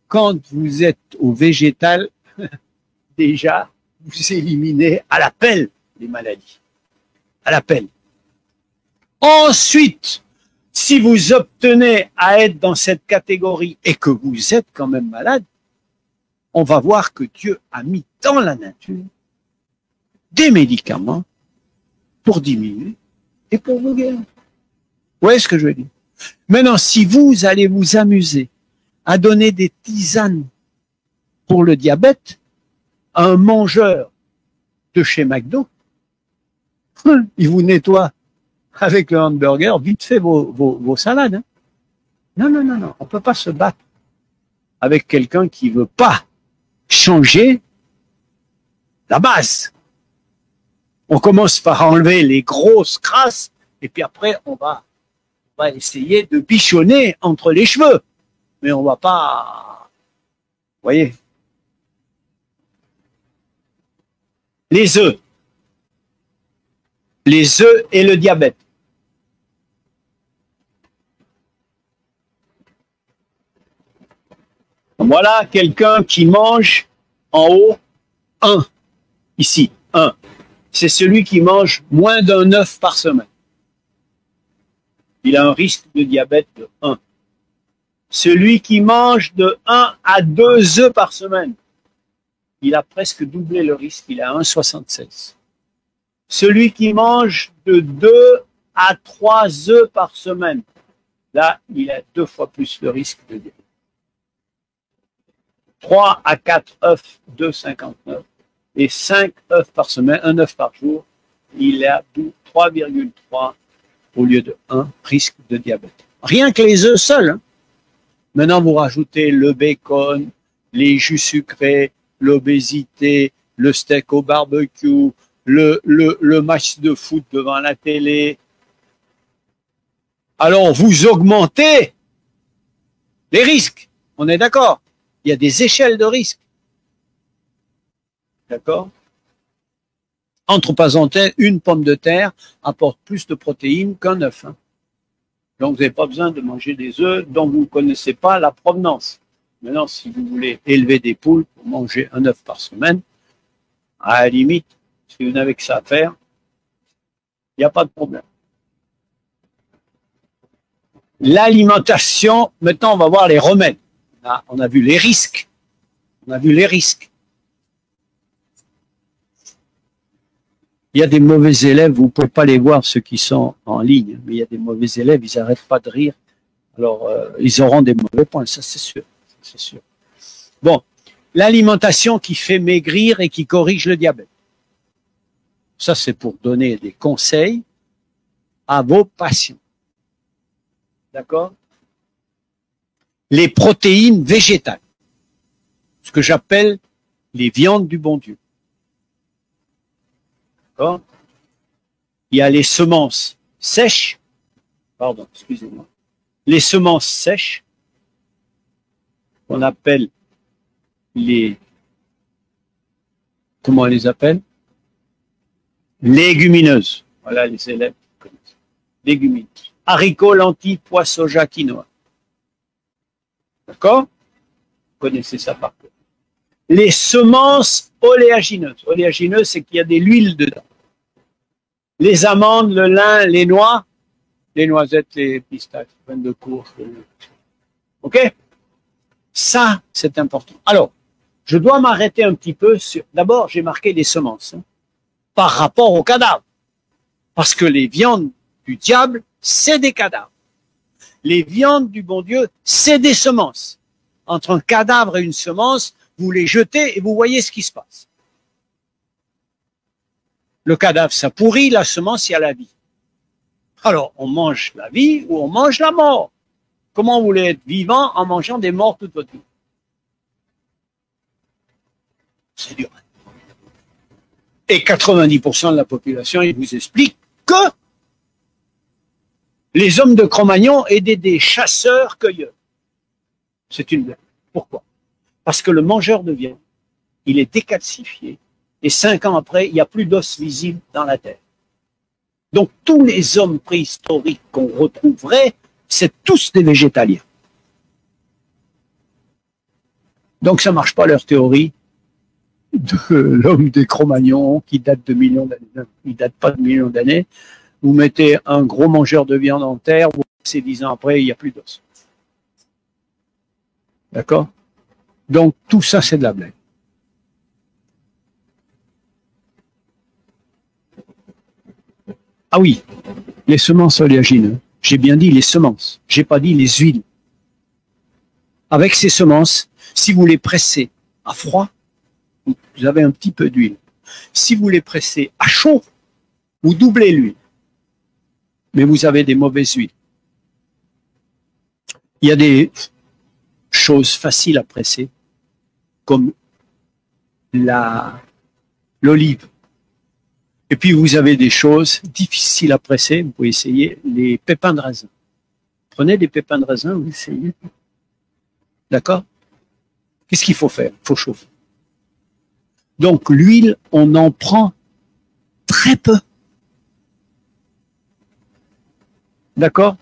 Quand vous êtes au végétal, déjà, vous éliminez à la pelle les maladies. À la pelle. Ensuite, si vous obtenez à être dans cette catégorie et que vous êtes quand même malade, on va voir que Dieu a mis dans la nature des médicaments pour diminuer et pour vous guérir. Vous voyez ce que je veux dire? Maintenant, si vous allez vous amuser à donner des tisanes pour le diabète à un mangeur de chez McDo, il vous nettoie avec le hamburger vite fait vos salades. Hein. Non, on ne peut pas se battre avec quelqu'un qui ne veut pas changer la base. On commence par enlever les grosses crasses et puis après on va essayer de bichonner entre les cheveux. Mais on va pas... Vous voyez? Les œufs. Les œufs et le diabète. Voilà quelqu'un qui mange en haut 1. Ici, 1. C'est celui qui mange moins d'un œuf par semaine. Il a un risque de diabète de 1. Celui qui mange de 1 à 2 œufs par semaine, il a presque doublé le risque, il a 1,76. Celui qui mange de 2 à 3 œufs par semaine, là, il a 2 fois plus le risque de diabète. 3 à 4 œufs, 2,59. Et 5 œufs par semaine, 1 œuf par jour, il a 3,3 au lieu de 1 risque de diabète. Rien que les œufs seuls. Hein. Maintenant, vous rajoutez le bacon, les jus sucrés, l'obésité, le steak au barbecue, le match de foot devant la télé. Alors, vous augmentez les risques. On est d'accord? Il y a des échelles de risques. D'accord? Entre parenthèses, une pomme de terre apporte plus de protéines qu'un œuf. Hein. Donc, vous n'avez pas besoin de manger des œufs dont vous ne connaissez pas la provenance. Maintenant, si vous voulez élever des poules pour manger un œuf par semaine, à la limite, si vous n'avez que ça à faire, il n'y a pas de problème. L'alimentation, maintenant on va voir les remèdes. On a vu les risques. On a vu les risques. Il y a des mauvais élèves, vous ne pouvez pas les voir, ceux qui sont en ligne, mais il y a des mauvais élèves, ils n'arrêtent pas de rire. Alors, ils auront des mauvais points, ça c'est sûr. C'est sûr. Bon, l'alimentation qui fait maigrir et qui corrige le diabète. Ça, c'est pour donner des conseils à vos patients. D'accord? Les protéines végétales, ce que j'appelle les viandes du bon Dieu. D'accord? Il y a les semences sèches, pardon, excusez-moi, les semences sèches, qu'on appelle les, comment on les appelle? Légumineuses. Voilà les élèves qui connaissent. Légumineuses. Haricots, lentilles, pois, soja, quinoa. D'accord? Vous connaissez ça par cœur. Les semences oléagineuses. Oléagineuses, c'est qu'il y a de l'huile dedans. Les amandes, le lin, les noix, les noisettes, les pistaches, de courge. OK? Ça, c'est important. Alors, je dois m'arrêter un petit peu sur... D'abord, j'ai marqué les semences par rapport aux cadavres. Parce que les viandes du diable, c'est des cadavres. Les viandes du bon Dieu, c'est des semences. Entre un cadavre et une semence, vous les jetez et vous voyez ce qui se passe. Le cadavre, ça pourrit, la semence, il y a la vie. Alors, on mange la vie ou on mange la mort. Comment vous voulez être vivant en mangeant des morts toute votre vie? C'est dur. Et 90% de la population, ils vous expliquent que les hommes de Cro-Magnon étaient des chasseurs-cueilleurs. C'est une blague. Pourquoi? Parce que le mangeur de viande, il est décalcifié. Et 5 ans après, il n'y a plus d'os visible dans la terre. Donc, tous les hommes préhistoriques qu'on retrouverait, c'est tous des végétaliens. Donc, ça ne marche pas leur théorie de l'homme des Cro-Magnons qui date de millions d'années. Il ne date pas de millions d'années. Vous mettez un gros mangeur de viande en terre, vous passez 10 ans après, il n'y a plus d'os. D'accord? Donc, tout ça, c'est de la blague. Ah oui, les semences oléagineuses. J'ai bien dit les semences. J'ai pas dit les huiles. Avec ces semences, si vous les pressez à froid, vous avez un petit peu d'huile. Si vous les pressez à chaud, vous doublez l'huile. Mais vous avez des mauvaises huiles. Il y a des choses faciles à presser, comme l'olive. Et puis vous avez des choses difficiles à presser, vous pouvez essayer les pépins de raisin. Prenez des pépins de raisin, vous essayez. D'accord? Qu'est-ce qu'il faut faire? Il faut chauffer. Donc l'huile, on en prend très peu. D'accord?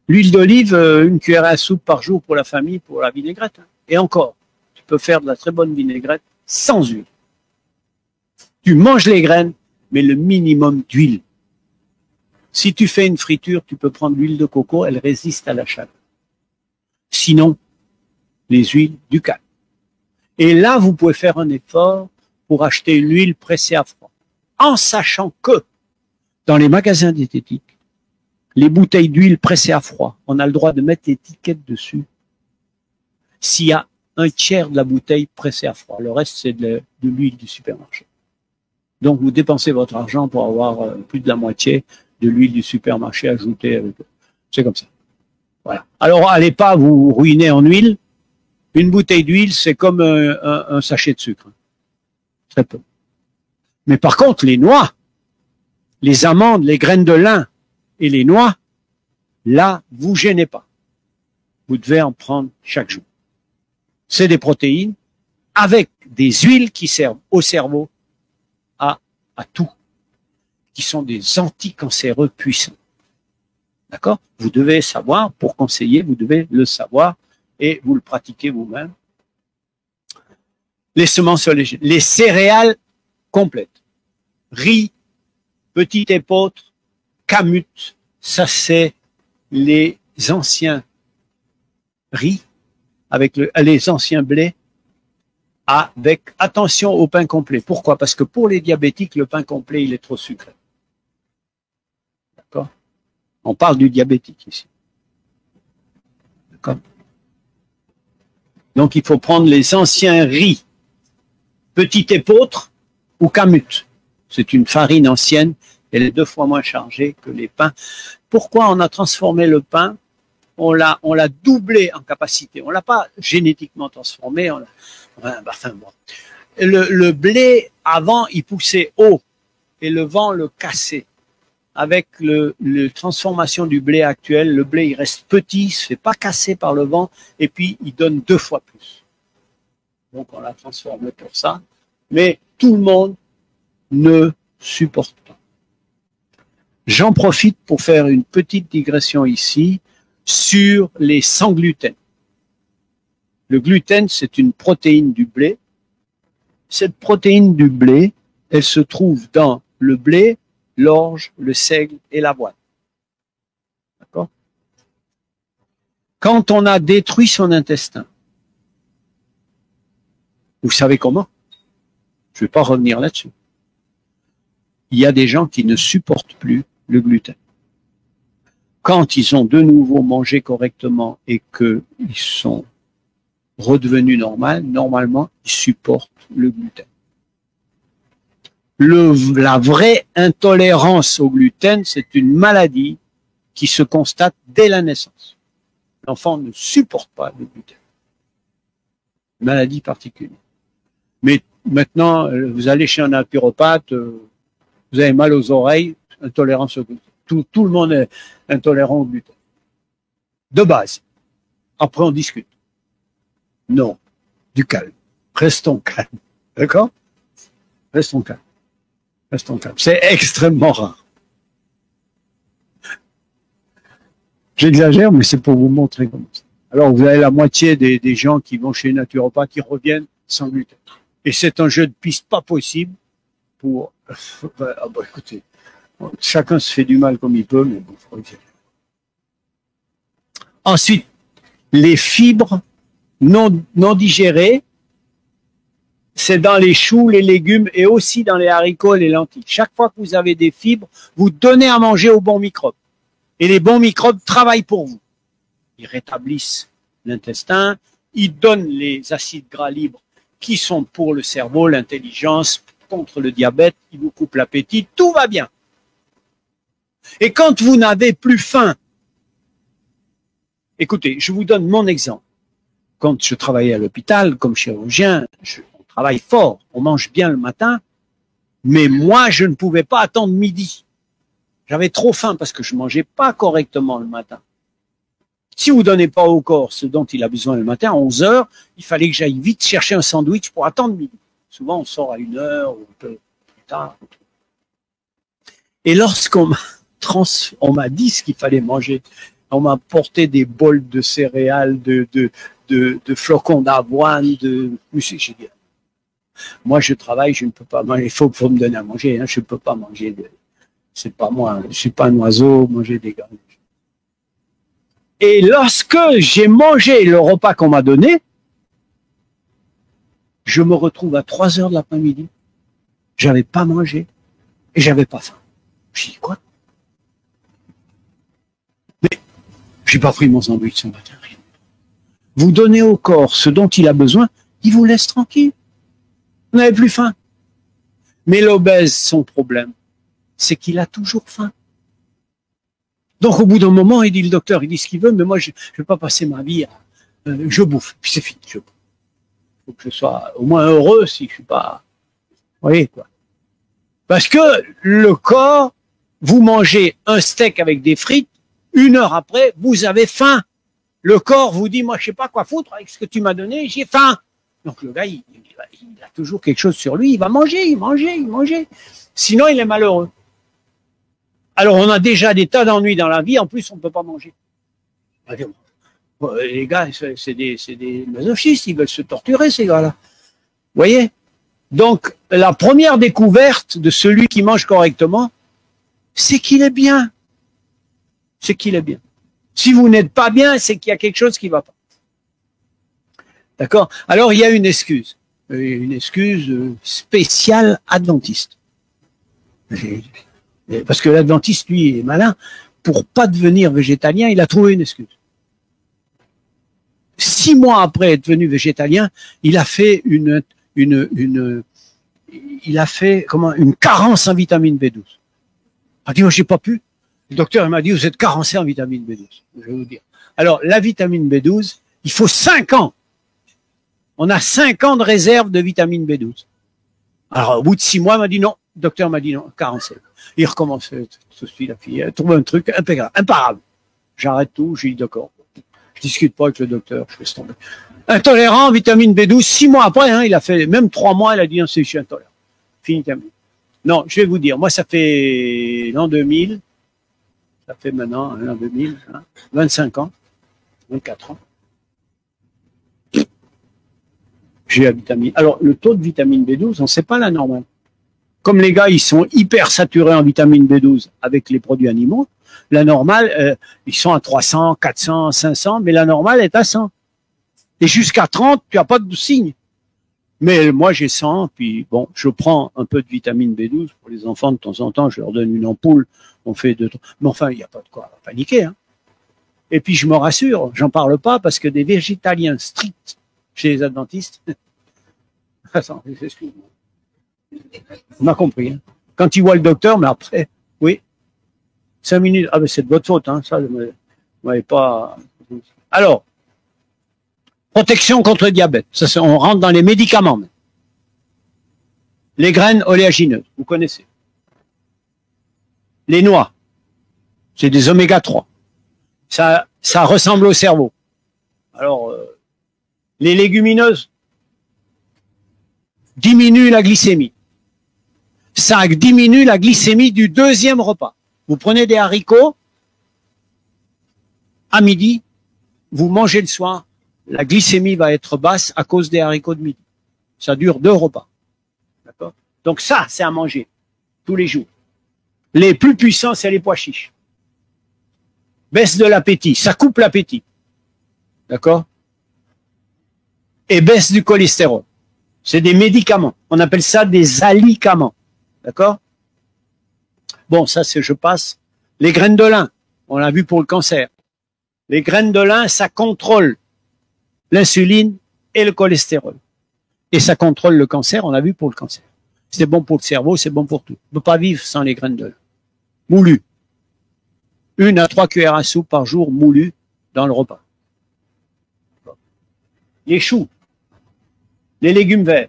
L'huile d'olive, une cuillère à soupe par jour pour la famille, pour la vinaigrette. Et encore, tu peux faire de la très bonne vinaigrette sans huile. Tu manges les graines, mais le minimum d'huile. Si tu fais une friture, tu peux prendre l'huile de coco, elle résiste à la chaleur. Sinon, les huiles du calme. Et là, vous pouvez faire un effort pour acheter une huile pressée à froid. En sachant que, dans les magasins diététiques, les bouteilles d'huile pressée à froid, on a le droit de mettre l'étiquette dessus s'il y a un tiers de la bouteille pressée à froid. Le reste, c'est de l'huile du supermarché. Donc, vous dépensez votre argent pour avoir plus de la moitié de l'huile du supermarché ajoutée avec eux. C'est comme ça. Voilà. Alors, allez pas vous ruiner en huile. Une bouteille d'huile, c'est comme un sachet de sucre. Très peu. Mais par contre, les noix, les amandes, les graines de lin et les noix, là, vous gênez pas. Vous devez en prendre chaque jour. C'est des protéines avec des huiles qui servent au cerveau à tout, qui sont des anticancéreux puissants. D'accord? Vous devez savoir, pour conseiller, vous devez le savoir et vous le pratiquez vous-même. Les semences oléagineuses, les céréales complètes, riz, petit épeautre, camut, ça c'est les anciens riz, avec les anciens blés, avec attention au pain complet. Pourquoi? Parce que pour les diabétiques, le pain complet, il est trop sucré. D'accord? On parle du diabétique ici. D'accord? Donc, il faut prendre les anciens riz, petit épeautre ou camut. C'est une farine ancienne, elle est 2 fois moins chargée que les pains. Pourquoi on a transformé le pain? On l'a doublé en capacité. On l'a pas génétiquement transformé. Le blé, avant, il poussait haut et le vent le cassait. Avec la transformation du blé actuel, le blé, il reste petit, il se fait pas casser par le vent et puis il donne 2 fois plus. Donc, on l'a transformé pour ça. Mais tout le monde ne supporte pas. J'en profite pour faire une petite digression ici sur les sans gluten. Le gluten, c'est une protéine du blé. Cette protéine du blé, elle se trouve dans le blé, l'orge, le seigle et l'avoine. D'accord? Quand on a détruit son intestin, vous savez comment? Je ne vais pas revenir là-dessus. Il y a des gens qui ne supportent plus le gluten. Quand ils ont de nouveau mangé correctement et qu'ils sont redevenus normalement, ils supportent le gluten. La vraie intolérance au gluten, c'est une maladie qui se constate dès la naissance. L'enfant ne supporte pas le gluten. Maladie particulière. Mais maintenant, vous allez chez un naturopathe, vous avez mal aux oreilles, intolérance au gluten. Tout le monde est intolérant au gluten. De base. Après, on discute. Non. Du calme. Restons calmes. D'accord? Restons calmes. Restons calmes. C'est extrêmement rare. J'exagère, mais c'est pour vous montrer comment c'est. Alors, vous avez la moitié des gens qui vont chez les naturopathes qui reviennent sans gluten. Et c'est un jeu de piste pas possible pour... Ah bah, écoutez, chacun se fait du mal comme il peut, mais bon, faut exagérer. Ensuite, les fibres non digérées, c'est dans les choux, les légumes et aussi dans les haricots et les lentilles. Chaque fois que vous avez des fibres, vous donnez à manger aux bons microbes. Et les bons microbes travaillent pour vous. Ils rétablissent l'intestin, ils donnent les acides gras libres qui sont pour le cerveau, l'intelligence, contre le diabète, ils vous coupent l'appétit, tout va bien. Et quand vous n'avez plus faim, écoutez, je vous donne mon exemple. Quand je travaillais à l'hôpital comme chirurgien, on travaille fort, on mange bien le matin, mais moi, je ne pouvais pas attendre midi. J'avais trop faim parce que je mangeais pas correctement le matin. Si vous donnez pas au corps ce dont il a besoin le matin, à 11 heures, il fallait que j'aille vite chercher un sandwich pour attendre midi. Souvent, on sort à 1 heure ou un peu plus tard. Et lorsqu'on m'a dit ce qu'il fallait manger, on m'a porté des bols de céréales, de flocons d'avoine, j'ai dit, moi je travaille, je ne peux pas manger, il faut me donner à manger, hein, je ne peux pas manger, c'est pas moi, je suis pas un oiseau, manger des graines. Et lorsque j'ai mangé le repas qu'on m'a donné, je me retrouve à 3 heures de l'après-midi. J'avais pas mangé et j'avais pas faim. Je dis quoi? Mais j'ai pas pris mon sandwich ce matin. Vous donnez au corps ce dont il a besoin, il vous laisse tranquille. Vous n'avez plus faim. Mais l'obèse, son problème, c'est qu'il a toujours faim. Donc au bout d'un moment, il dit le docteur, il dit ce qu'il veut, mais moi je ne vais pas passer ma vie à je bouffe, puis c'est fini, je bouffe. Il faut que je sois au moins heureux si je suis pas. Vous voyez quoi? Parce que le corps, vous mangez un steak avec des frites, 1 heure après, vous avez faim. Le corps vous dit, moi je sais pas quoi foutre avec ce que tu m'as donné, j'ai faim. Donc le gars, il a toujours quelque chose sur lui, il va manger. Sinon, il est malheureux. Alors, on a déjà des tas d'ennuis dans la vie, en plus, on ne peut pas manger. Les gars, c'est des masochistes, ils veulent se torturer, ces gars-là. Vous voyez? Donc, la première découverte de celui qui mange correctement, c'est qu'il est bien. C'est qu'il est bien. Si vous n'êtes pas bien, c'est qu'il y a quelque chose qui ne va pas. D'accord? Alors, il y a une excuse spéciale adventiste. Parce que l'adventiste, lui, est malin. Pour pas devenir végétalien, il a trouvé une excuse. 6 mois après être devenu végétalien, il a fait une carence en vitamine B12. Il a dit, moi, j'ai pas pu. Le docteur m'a dit, vous êtes carencé en vitamine B12. Je vais vous dire. Alors, la vitamine B12, il faut 5 ans. On a 5 ans de réserve de vitamine B12. Alors, au bout de 6 mois, il m'a dit non. Le docteur m'a dit non, carencé. Il recommence tout de suite, la fille. Elle trouve un truc imparable. J'arrête tout, j'ai dit d'accord. Je discute pas avec le docteur, je laisse tomber. Intolérant, vitamine B12, 6 mois après, hein, il a fait, même 3 mois, il a dit, non, je suis intolérant. Fini, terminé. Non, je vais vous dire, moi, ça fait l'an 2000, ça fait maintenant, l'an 2000, hein, 25 ans, 24 ans. J'ai la vitamine. Alors, le taux de vitamine B12, on ne sait pas la normale. Comme les gars, ils sont hyper saturés en vitamine B12 avec les produits animaux, la normale, ils sont à 300, 400, 500, mais la normale est à 100. Et jusqu'à 30, tu n'as pas de signe. Mais moi, j'ai 100, puis bon, je prends un peu de vitamine B12 pour les enfants de temps en temps, je leur donne une ampoule, on fait 2, 3. Mais enfin, il n'y a pas de quoi paniquer. Hein. Et puis, je me rassure, j'en parle pas parce que des végétaliens stricts chez les adventistes, attends, excuse-moi. On a compris. Hein. Quand ils voient le docteur, mais après, oui, 5 minutes, ah ben c'est de votre faute, hein, ça, vous m'avez pas. Alors, protection contre le diabète, ça, on rentre dans les médicaments. Les graines oléagineuses, vous connaissez. Les noix, c'est des oméga 3. Ça ressemble au cerveau. Alors, les légumineuses diminuent la glycémie. Ça diminue la glycémie du deuxième repas. Vous prenez des haricots à midi, vous mangez le soir, la glycémie va être basse à cause des haricots de midi. Ça dure 2 repas. D'accord? Donc ça, c'est à manger tous les jours. Les plus puissants, c'est les pois chiches. Baisse de l'appétit, ça coupe l'appétit. D'accord? Et baisse du cholestérol. C'est des médicaments. On appelle ça des alicaments. D'accord? Bon, ça, je passe. Les graines de lin, on l'a vu pour le cancer. Les graines de lin, ça contrôle l'insuline et le cholestérol. Et ça contrôle le cancer, on l'a vu pour le cancer. C'est bon pour le cerveau, c'est bon pour tout. On ne peut pas vivre sans les graines de lin. Moulu. 1 à 3 cuillères à soupe par jour moulu dans le repas. Les choux, les légumes verts,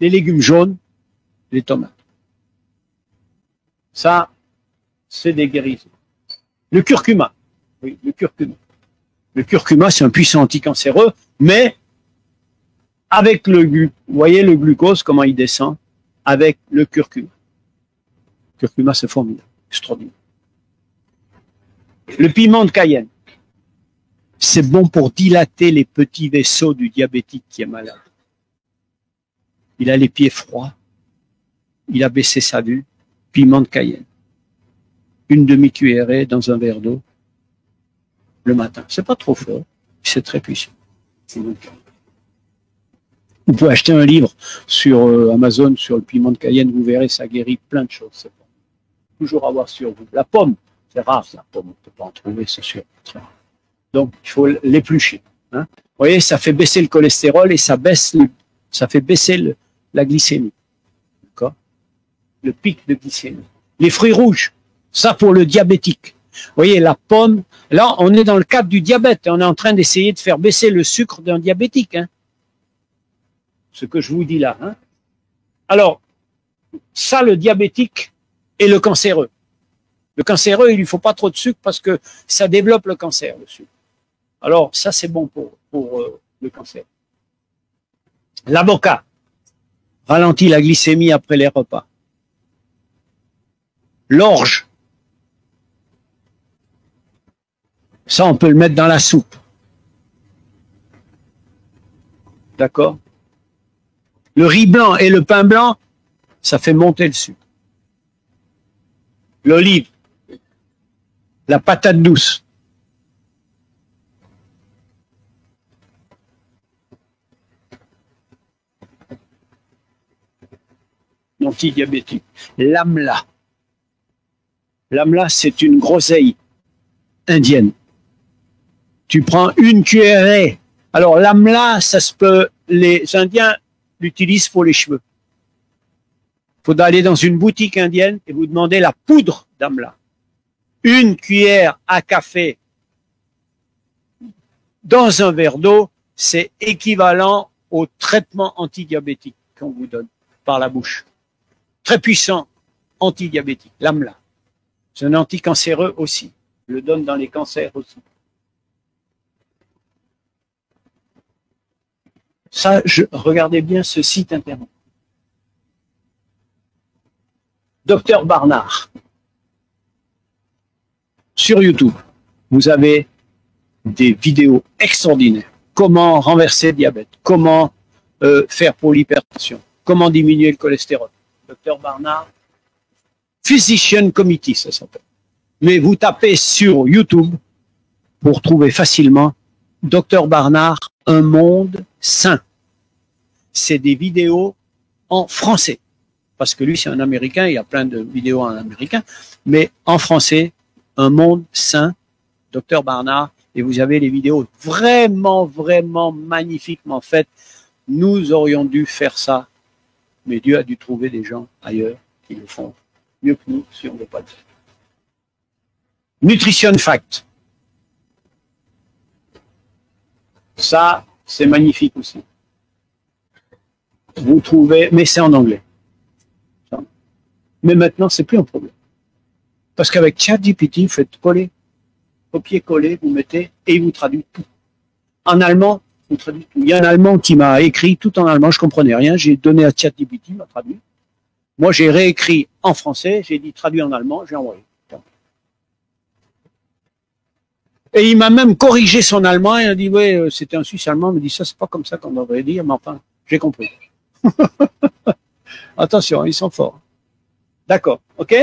les légumes jaunes, les tomates. Ça, c'est des guérisons. Le curcuma. Oui, le curcuma. Le curcuma, c'est un puissant anticancéreux, mais avec vous voyez le glucose, comment il descend, avec le curcuma. Le curcuma, c'est formidable, extraordinaire. Le piment de Cayenne. C'est bon pour dilater les petits vaisseaux du diabétique qui est malade. Il a les pieds froids, il a baissé sa vue, piment de Cayenne. 1 demi-cuillerée dans un verre d'eau le matin. C'est pas trop fort, c'est très puissant. Vous pouvez acheter un livre sur Amazon sur le piment de Cayenne, vous verrez, ça guérit plein de choses. C'est bon. Toujours avoir sur vous. La pomme, c'est rare, la pomme, on ne peut pas en trouver, c'est sûr. Donc, il faut l'éplucher. Hein. Vous voyez, ça fait baisser le cholestérol et ça fait baisser la glycémie. D'accord? Le pic de glycémie. Les fruits rouges, ça pour le diabétique. Vous voyez, la pomme, là, on est dans le cadre du diabète. On est en train d'essayer de faire baisser le sucre d'un diabétique. Hein. Ce que je vous dis là. Hein. Alors, ça, le diabétique et le cancéreux. Le cancéreux, il lui faut pas trop de sucre parce que ça développe le cancer, le sucre. Alors, ça, c'est bon pour le cancer. L'avocat ralentit la glycémie après les repas. L'orge, ça, on peut le mettre dans la soupe. D'accord? Le riz blanc et le pain blanc, ça fait monter le sucre. L'olive, la patate douce, antidiabétique. L'amla. L'amla, c'est une groseille indienne. Tu prends une cuillerée. Alors, l'amla, ça se peut, les Indiens l'utilisent pour les cheveux. Il faut aller dans une boutique indienne et vous demander la poudre d'amla. Une cuillère à café dans un verre d'eau, c'est équivalent au traitement antidiabétique qu'on vous donne par la bouche. Très puissant antidiabétique, l'amla. C'est un anticancéreux aussi. Je le donne dans les cancers aussi. Ça, regardez bien ce site internet. Docteur Barnard. Sur YouTube, vous avez des vidéos extraordinaires. Comment renverser le diabète, comment faire pour l'hypertension, comment diminuer le cholestérol. Docteur Barnard, Physician Committee, ça s'appelle. Mais vous tapez sur YouTube pour trouver facilement Docteur Barnard, un monde sain. C'est des vidéos en français. Parce que lui, c'est un Américain, il y a plein de vidéos en américain. Mais en français, un monde sain, Docteur Barnard, et vous avez les vidéos vraiment, vraiment magnifiquement faites. Nous aurions dû faire ça, mais Dieu a dû trouver des gens ailleurs qui le font mieux que nous, si on ne veut pas le faire. Nutrition Fact. Ça, c'est magnifique aussi. Vous trouvez, mais c'est en anglais. Mais maintenant, c'est plus un problème. Parce qu'avec ChatGPT, vous faites coller, copier-coller, vous mettez, et il vous traduit tout. En allemand, il vous traduit tout. Il y a un Allemand qui m'a écrit tout en allemand, je comprenais rien, j'ai donné à ChatGPT, il m'a traduit. Moi, j'ai réécrit en français, j'ai dit traduit en allemand, j'ai envoyé. Et il m'a même corrigé son allemand, il a dit, ouais, c'était un Suisse allemand, il m'a dit, ça, c'est pas comme ça qu'on devrait dire, mais enfin, j'ai compris. Attention, ils sont forts. D'accord, ok?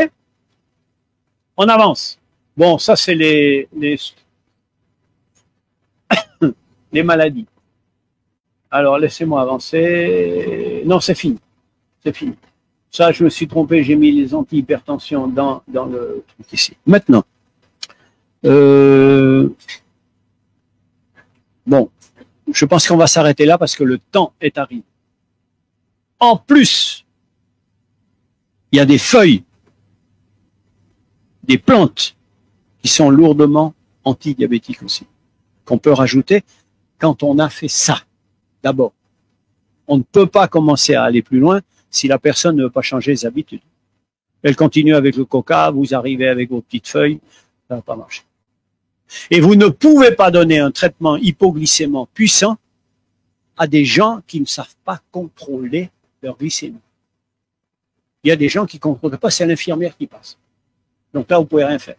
On avance. Bon, ça, c'est les maladies. Alors, laissez-moi avancer. Non, c'est fini. C'est fini. Ça, je me suis trompé, j'ai mis les antihypertensions dans le truc ici. Maintenant, bon, je pense qu'on va s'arrêter là parce que le temps est arrivé. En plus, il y a des feuilles, des plantes qui sont lourdement antidiabétiques aussi, qu'on peut rajouter quand on a fait ça. D'abord, on ne peut pas commencer à aller plus loin si la personne ne veut pas changer ses habitudes. Elle continue avec le coca, vous arrivez avec vos petites feuilles, ça ne va pas marcher. Et vous ne pouvez pas donner un traitement hypoglycémique puissant à des gens qui ne savent pas contrôler leur glycémie. Il y a des gens qui ne contrôlent pas, c'est l'infirmière qui passe. Donc là, vous ne pouvez rien faire.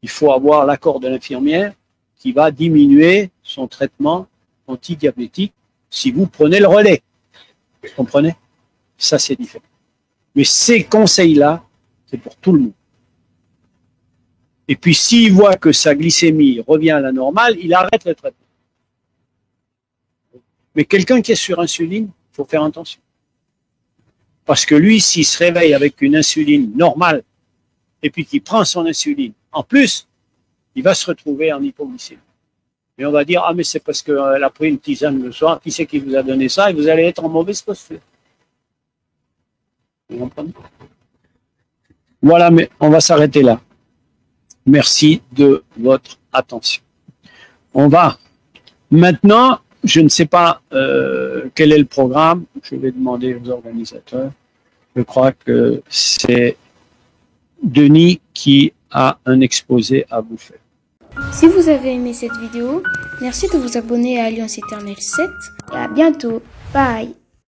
Il faut avoir l'accord de l'infirmière qui va diminuer son traitement antidiabétique si vous prenez le relais. Vous comprenez? Ça, c'est différent. Mais ces conseils-là, c'est pour tout le monde. Et puis, s'il voit que sa glycémie revient à la normale, il arrête le traitement. Mais quelqu'un qui est sur insuline, il faut faire attention. Parce que lui, s'il se réveille avec une insuline normale, et puis qu'il prend son insuline, en plus, il va se retrouver en hypoglycémie. Et on va dire, ah, mais c'est parce qu'elle a pris une tisane le soir, qui c'est qui vous a donné ça, et vous allez être en mauvaise posture. Vous comprenez? Voilà, mais on va s'arrêter là. Merci de votre attention. On va maintenant, je ne sais pas quel est le programme, je vais demander aux organisateurs. Je crois que c'est Denis qui a un exposé à vous faire. Si vous avez aimé cette vidéo, merci de vous abonner à Alliance Éternelle 7 et à bientôt. Bye.